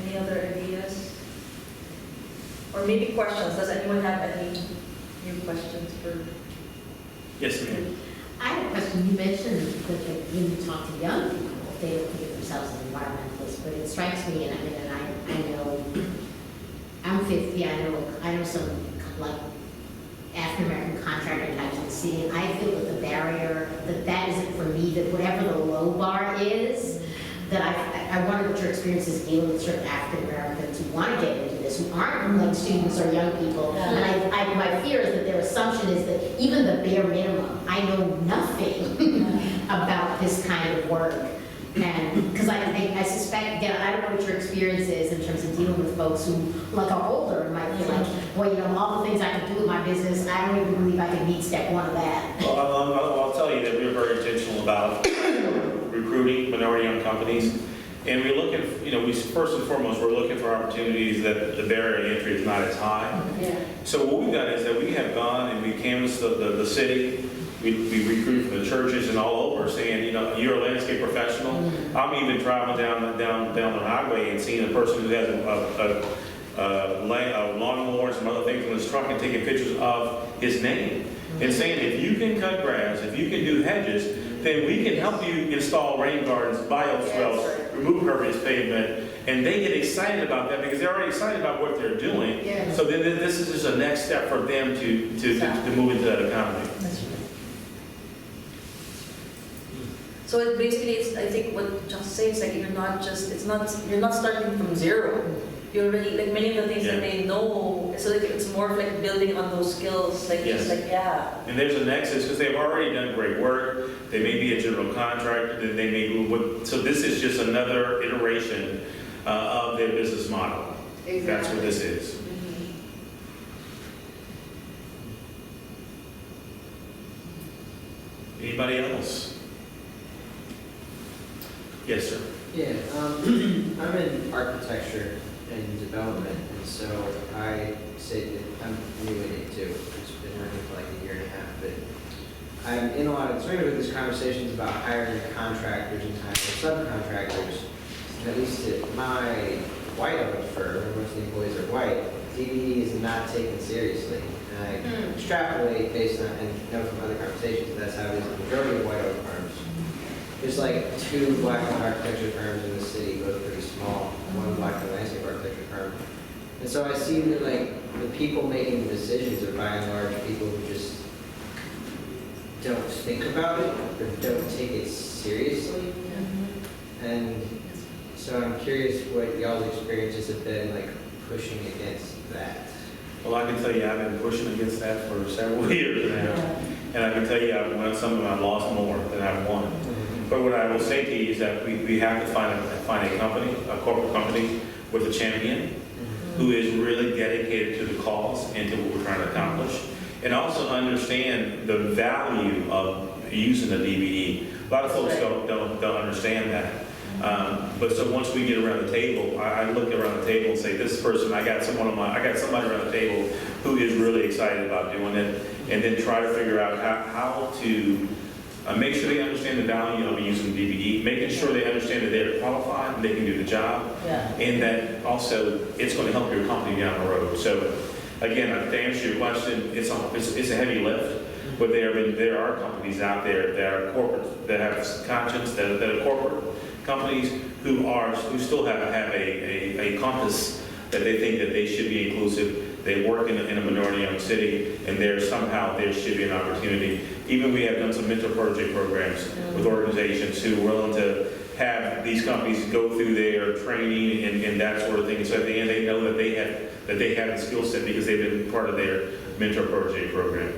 Any other ideas? Or maybe questions? Does anyone have any new questions for? Yes, ma'am. I have a question. You mentioned that when you talk to young people, they don't think of themselves as environmentalists, but it strikes me, and I know, I'm 50, I know some like African American contractor types in the city, and I feel that the barrier, that isn't for me, that whatever the low bar is, that I wonder what your experience is dealing with certain African Americans who want to get into this, who aren't like students or young people. And my fear is that their assumption is that even the bare minimum, I know nothing about this kind of work. And because I suspect, again, I don't know what your experience is in terms of dealing with folks who like are older and might feel like, well, you know, all the things I can do with my business, I don't even believe I can meet step one of that. Well, I'll tell you that we're very intentional about recruiting minority-owned companies. And we're looking, you know, first and foremost, we're looking for opportunities that the barrier to entry is not as high. Yeah. So what we've done is that we have gone and we canvassed the city. we recruit from the churches and all over saying, you know, you're a landscape professional. I'm even traveling down the highway and seeing a person who has a lawnmower and some other things in his truck and taking pictures of his name. And saying, if you can cut grass, if you can do hedges, then we can help you install rain gardens, bioswales, remove impervious pavement. And they get excited about that because they're already excited about what they're doing. Yeah. So then this is just a next step for them to move into that economy. That's right. So it basically, it's, I think what Josh says, like you're not starting from zero. You already, like many of the things that they know, so like it's more of like building on those skills, like Yes. just like, yeah. And there's a nexus because they've already done great work. They may be a general contractor, then they may move with, so this is just another iteration of their business model. Exactly. That's what this is. Anybody else? Yes, sir. Yeah, I'm in architecture and development, and so I say that I'm new in it too. I've been working for like a year and a half, but I'm in a lot of these conversations about hiring contractors and hiring subcontractors. And at least at my white-owned firm, where most of the employees are white, DBE is not taken seriously. And I extrapolate based on, and know from other conversations, that's how it is in the majority of white-owned firms. There's like 2 black-owned architecture firms in the city, both pretty small, one black-owned landscape architecture firm. And so I see that like the people making the decisions are by and large people who just don't think about it or don't take it seriously. And so I'm curious what y'all's experiences have been like pushing against that. Well, I can tell you I've been pushing against that for several years now. And I can tell you I've won some of them, I've lost more than I've won. But what I will say to you is that we have to find a company, a corporate company with a champion who is really dedicated to the cause and to what we're trying to accomplish. And also understand the value of using the DBE. A lot of folks don't understand that. But so once we get around the table, I look around the table and say, this person, I got somebody around the table who is really excited about doing it, and then try to figure out how to make sure they understand the value of using DBE, making sure they understand that they're qualified and they can do the job, and that also it's going to help your company down the road. So again, to answer your question, it's a heavy lift. But there are companies out there that are corporate, that have conscience, that are corporate companies who still have a compass that they think that they should be inclusive. They work in a minority-owned city, and there should be an opportunity. Even we have done some mentor project programs with organizations who are willing to have these companies go through their training and that sort of thing. So at the end, they know that they have the skill set because they've been part of their mentor project program.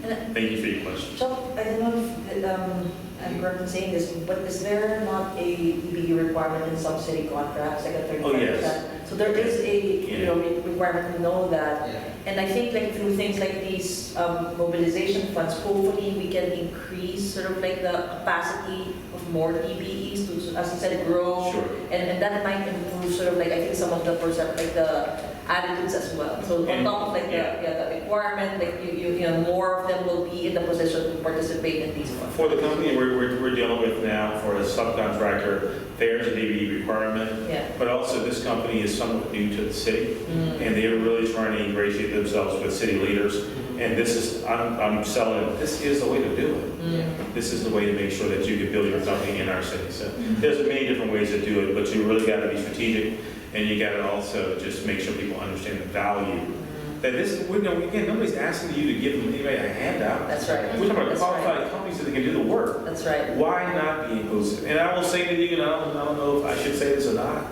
Thank you for your question. So, I don't know if I'm correct in saying this, but is there not a DBE requirement in some city contracts, like a 35%? Oh, yes. So there is a requirement to know that. Yeah. And I think like through things like these mobilization funds, hopefully we can increase sort of like the capacity of more DBEs to, as you said, grow. Sure. And that might improve sort of like, I think some of the like the attitudes as well. So on top of like the requirement, like you know, more of them will be in the position to participate in these funds. For the company we're dealing with now, for a subcontractor, there's a DBE requirement. Yeah. But also this company is somewhat new to the city, and they're really trying to ingratiate themselves with city leaders. And I'm selling, this is the way to do it. This is the way to make sure that you can build your company in our city. So there's many different ways to do it, but you really got to be strategic, and you got to also just make sure people understand the value. That this, again, nobody's asking you to give them anybody a handout. That's right. We're talking about That's qualified companies that can do the work. That's right. Why not be inclusive? And I will say to you, and I don't know if I should say this or not,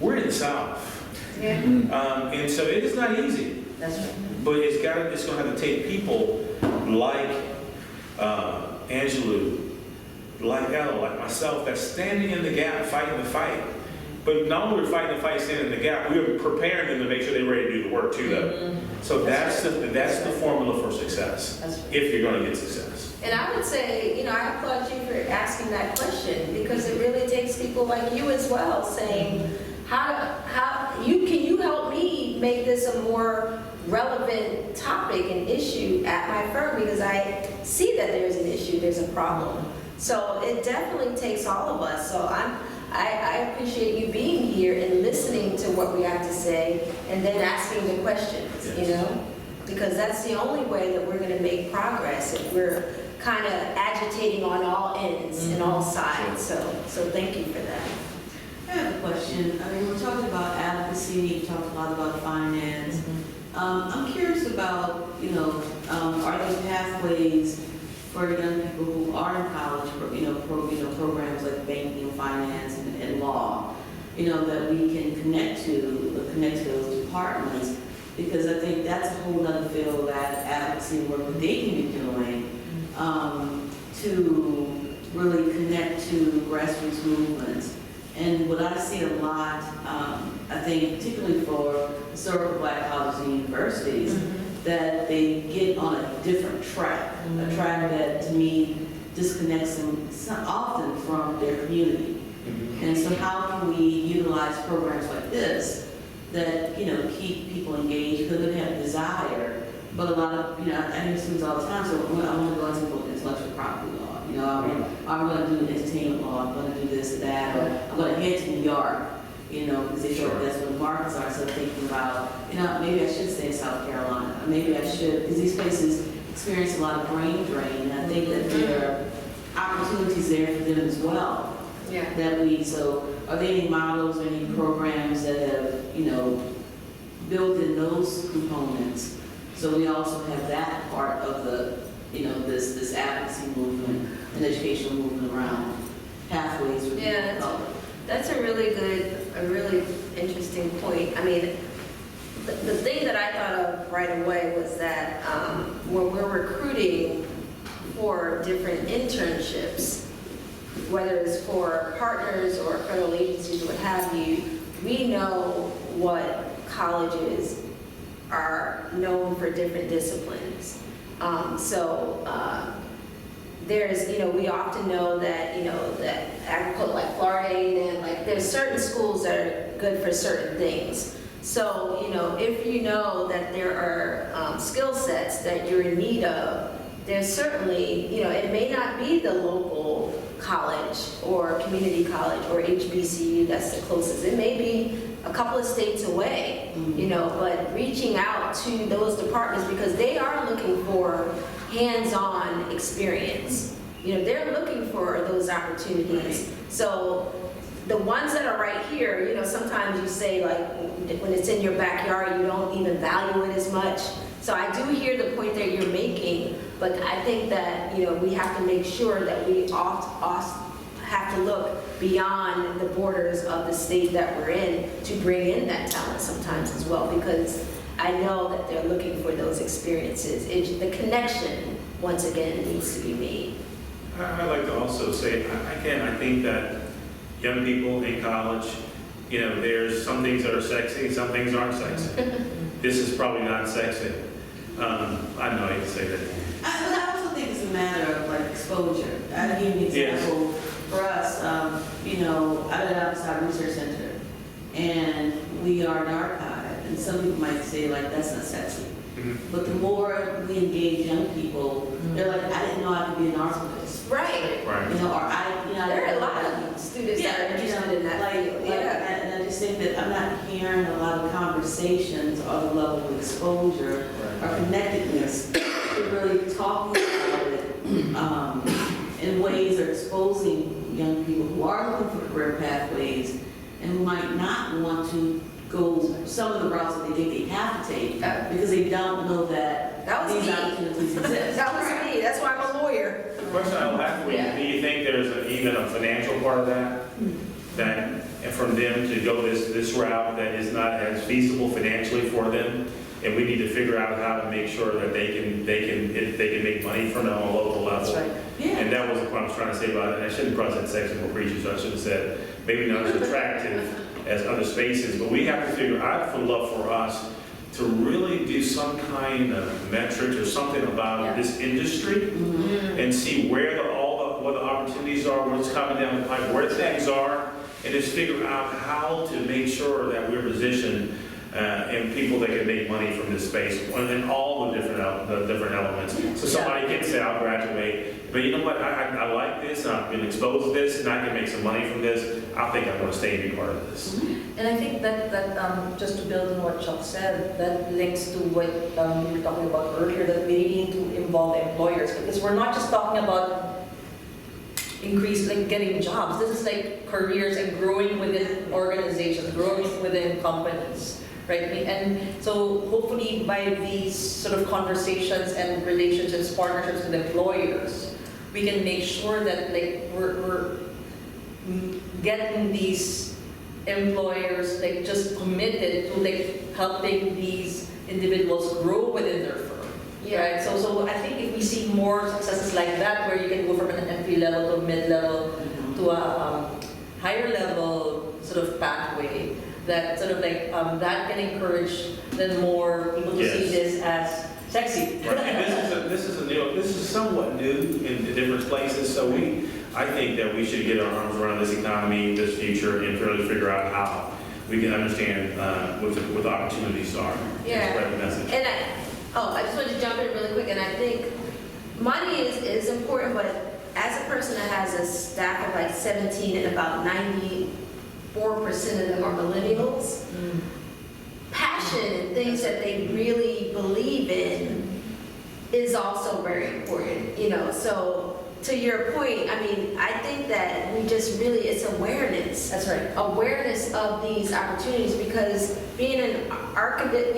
we're in the South. Yeah. And so it is not easy. That's right. But it's going to have to take people like Angelou, like Ella, like myself, that's standing in the gap, fighting the fight. But not only we're fighting the fight, standing in the gap, we're preparing them to make sure they're ready to do the work too, though. So that's the formula for success, if you're going to get success. And I would say, I applaud you for asking that question, because it really takes people like you as well saying, can you help me make this a more relevant topic and issue at my firm because I see that there's an issue, there's a problem. So it definitely takes all of us. So I appreciate you being here and listening to what we have to say and then asking the questions, you know? Because that's the only way that we're gonna make progress if we're kind of agitating on all ends and all sides. So thank you for that. I have a question. I mean, we're talking about advocacy, you talked a lot about finance. I'm curious about, are there pathways for young people who are in college, programs like banking, finance, and law, that we can connect to those departments? Because I think that's a whole other field that advocacy work that they can be doing to really connect to grassroots movements. And what I see a lot, I think particularly for historical Black colleges and universities, that they get on a different track, a track that to me disconnects them often from their community. And so how can we utilize programs like this that, keep people engaged because they have a desire, but a lot of, I hear students all the time, so I want to go into intellectual property law. I'm going to do entertainment law, I'm going to do this and that, or I'm going to head to New York, because they feel like that's where the markets are. So thinking about, maybe I should stay in South Carolina, or maybe I should, because these places experience a lot of brain drain, and I think that there are opportunities there for them as well. Yeah. So are there any models or any programs that have, built in those components? So we also have that part of the, this advocacy movement and educational movement around pathways. Yeah, that's a really interesting point. I mean, the thing that I thought of right away was that when we're recruiting for different internships, whether it's for partners or federal agencies, what have you, we know what colleges are known for different disciplines. There's, we often know that, that agriculture, like Florida A&M, like there's certain schools that are good for certain things. So, if you know that there are skill sets that you're in need of, there's certainly, it may not be the local college or community college or HBCU that's the closest. It may be a couple of states away, but reaching out to those departments because they are looking for hands-on experience. They're looking for those opportunities. So the ones that are right here, sometimes you say like when it's in your backyard, you don't even value it as much. So I do hear the point that you're making, but I think that, we have to make sure that we have to look beyond the borders of the state that we're in to bring in that talent sometimes as well, because I know that they're looking for those experiences. The connection, once again, needs to be made. I'd like to also say, again, I think that young people in college, there's some things that are sexy, some things aren't sexy. This is probably not sexy. I know I hate to say that. I also think it's a matter of like exposure. I'll give you an example. For us, I'm at Amistad Research Center, and we are an archive, and some people might say like that's not sexy. But the more we engage young people, they're like, I didn't know I could be an archivist. Right. There are a lot of students that are interested in that field. And I just think that I'm not hearing a lot of conversations or the level of exposure or connectedness to really talking about it in ways that are exposing young people who are looking for career pathways and who might not want to go some of the routes that they think they have to take because they don't know that these opportunities exist. That was me. That's why I'm a lawyer. The question I'll ask for you, do you think there's even a financial part of that? That from them to go this route that is not as feasible financially for them? And we need to figure out how to make sure that they can make money from it on a local level. That's right. Yeah. And that was what I was trying to say about it. And I shouldn't probably said sexual preachers, so I should have said maybe not as attractive as other spaces, but we have to figure out, I would love for us to really do some kind of metrics or something about this industry and see what the opportunities are, what's coming down the pipe, where things are, and just figure out how to make sure that we're positioned and people that can make money from this space, and all the different elements. So somebody can say, I'll graduate, but you know what, I like this, I've been exposed to this, and I can make some money from this. I think I'm going to stay and be part of this. And I think that just to build on what Chuck said, that links to what we were talking about earlier, that we need to involve employers, because we're not just talking about getting jobs. This is like careers and growing within organizations, growing within companies, right? And so hopefully by these sort of conversations and relationships, partnerships with employers, we can make sure that we're getting these employers just committed to helping these individuals grow within their firm. Right? So I think if we see more successes like that, where you can go from an entry level to mid-level to a higher level sort of pathway, that sort of that can encourage then more people to see this as sexy. Right. And this is somewhat new in different places. So I think that we should get our arms around this economy, this future, and really figure out how we can understand what the opportunities are. Yeah. Spread the message. And I just wanted to jump in really quick, and I think money is important, but as a person that has a staff of 17 and about 94% of them are millennials, passion and things that they really believe in is also very important, so to your point, I think that we just really, it's awareness. That's right. Awareness of these opportunities, because being an archivist,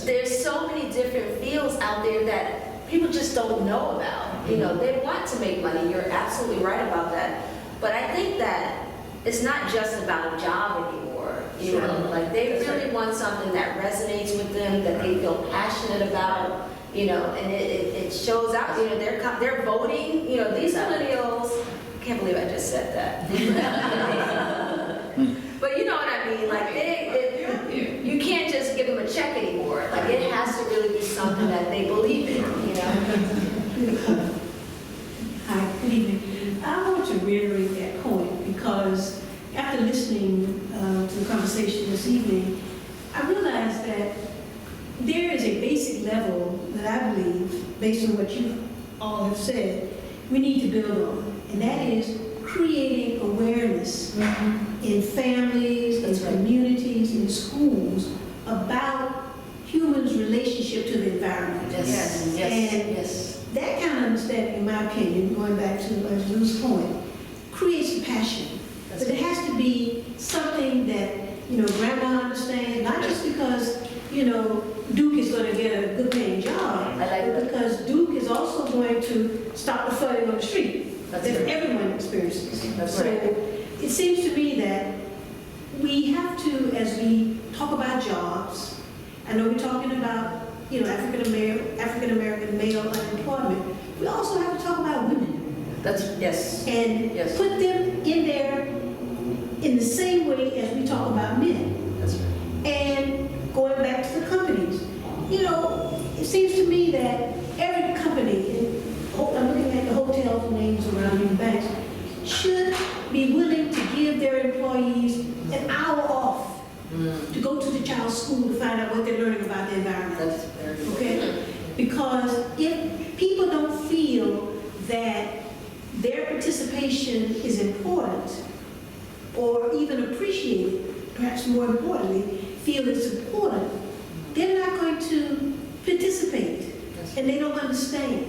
there's so many different fields out there that people just don't know about. They want to make money. You're absolutely right about that. But I think that it's not just about a job anymore. They really want something that resonates with them, that they feel passionate about. And it shows out. They're voting. These millennials. I can't believe I just said that. But you know what I mean. You can't just give them a check anymore. It has to really be something that they believe in. Hi, good evening. I want to reiterate that point, because after listening to the conversation this evening, I realized that there is a basic level that I believe, based on what you all have said, we need to build on, and that is creating awareness in families, in communities, in schools about humans' relationship to the environment. Yes. That kind of understanding, in my opinion, going back to Angelou's point, creates a passion. But it has to be something that, grandma understands, not just because, Duke is going to get a good paying job, but because Duke is also going to stop the flooding on the street that everyone experiences. So it seems to me that we have to, as we talk about jobs, I know we're talking about, African American male unemployment, we also have to talk about women. And put them in there in the same way as we talk about men. That's right. And going back to the companies, it seems to me that every company, I'm looking at the hotel names around the banks, should be willing to give their employees an hour off to go to the child's school to find out what they're learning about the environment. Okay? Because if people don't feel that their participation is important, or even appreciated, perhaps more importantly, feel it's important, they're not going to participate, and they don't understand.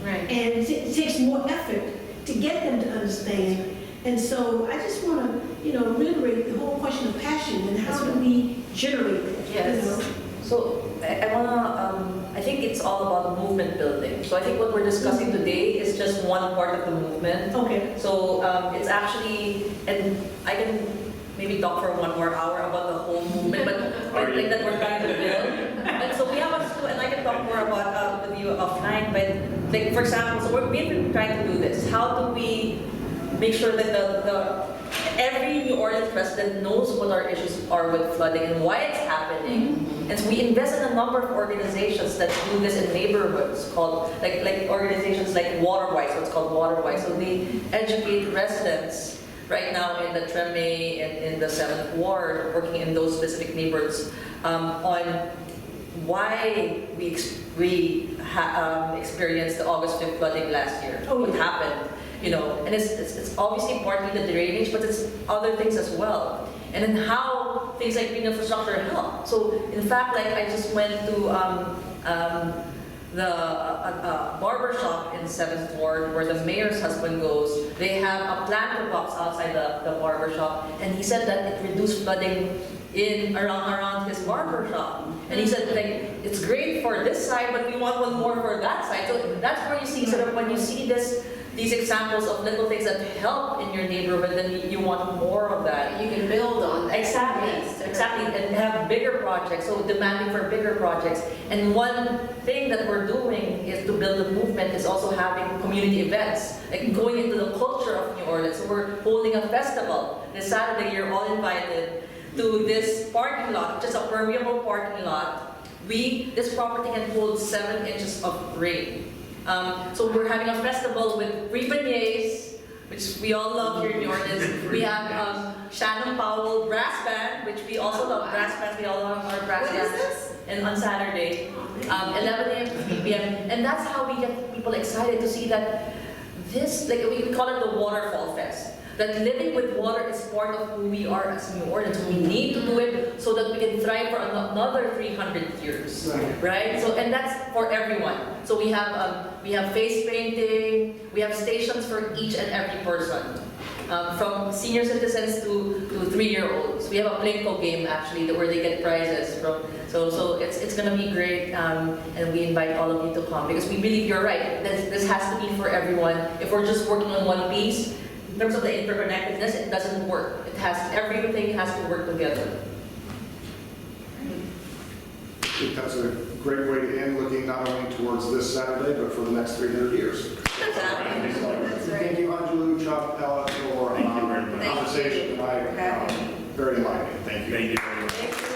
Right. And it takes more effort to get them to understand. And so I just want to, reiterate the whole question of passion and how do we generate it. Yes. So I think it's all about movement building. So I think what we're discussing today is just one part of the movement. Okay. So it's actually, and I can maybe talk for 1 more hour about the whole movement, but that we're trying to build. And so we have and I can talk more about with you offline, but for example, so we've been trying to do this. How do we make sure that every New Orleans resident knows what our issues are with flooding and why it's happening? And so we invest in a number of organizations that do this in neighborhoods, called like organizations like Waterwise, what's called Waterwise. So they educate residents right now in the Treme and in the 7th Ward, working in those specific neighborhoods, on why we experienced the August 5th flooding last year. Oh, What yeah. happened, and it's obviously partly the drainage, but it's other things as well. And then how things like green infrastructure help. So in fact, like I just went to the barber shop in 7th Ward where the mayor's husband goes. They have a planter box outside the barber shop, and he said that it reduced flooding in around his barber shop. And he said, like, it's great for this side, but we want one more for that side. So that's where you see sort of when you see these examples of little things that help in your neighborhood, then you want more of that. You can build on that. Exactly, and have bigger projects, so demanding for bigger projects. And one thing that we're doing is to build a movement is also having community events, like going into the culture of New Orleans. So we're holding a festival. This Saturday, you're all invited to this parking lot, just a permeable parking lot. This property can hold 7 inches of rain. So we're having a festival with free beignets, which we all love here in New Orleans. We have Shannon Powell Brass Band, which we also love brass bands. We all love our brass What is bands. this? And on Saturday, 11 a.m. to 3 p.m. And that's how we get people excited to see that this, like we call it the Waterfall Fest. That living with water is part of who we are as New Orleans. We need to do it so that we can thrive for another 300 years, right? So, and that's for everyone. So we have face painting, we have stations for each and every person, from senior citizens to 3-year-olds. We have a Plinko game actually where they get prizes from. So it's gonna be great, and we invite all of you to come because we believe you're right. This has to be for everyone. If we're just working on one piece, in terms of the interconnectedness, it doesn't work. Everything has to work together. I think that's a great way to end, looking not only towards this Saturday, but for the next 300 years. Exactly. That's right. Thank you, Angelou, Chuck, Ella, for Thank you very much. the conversation tonight. Thank you for having me. Very enlightening. Thank you. Thank you very much. Thank you.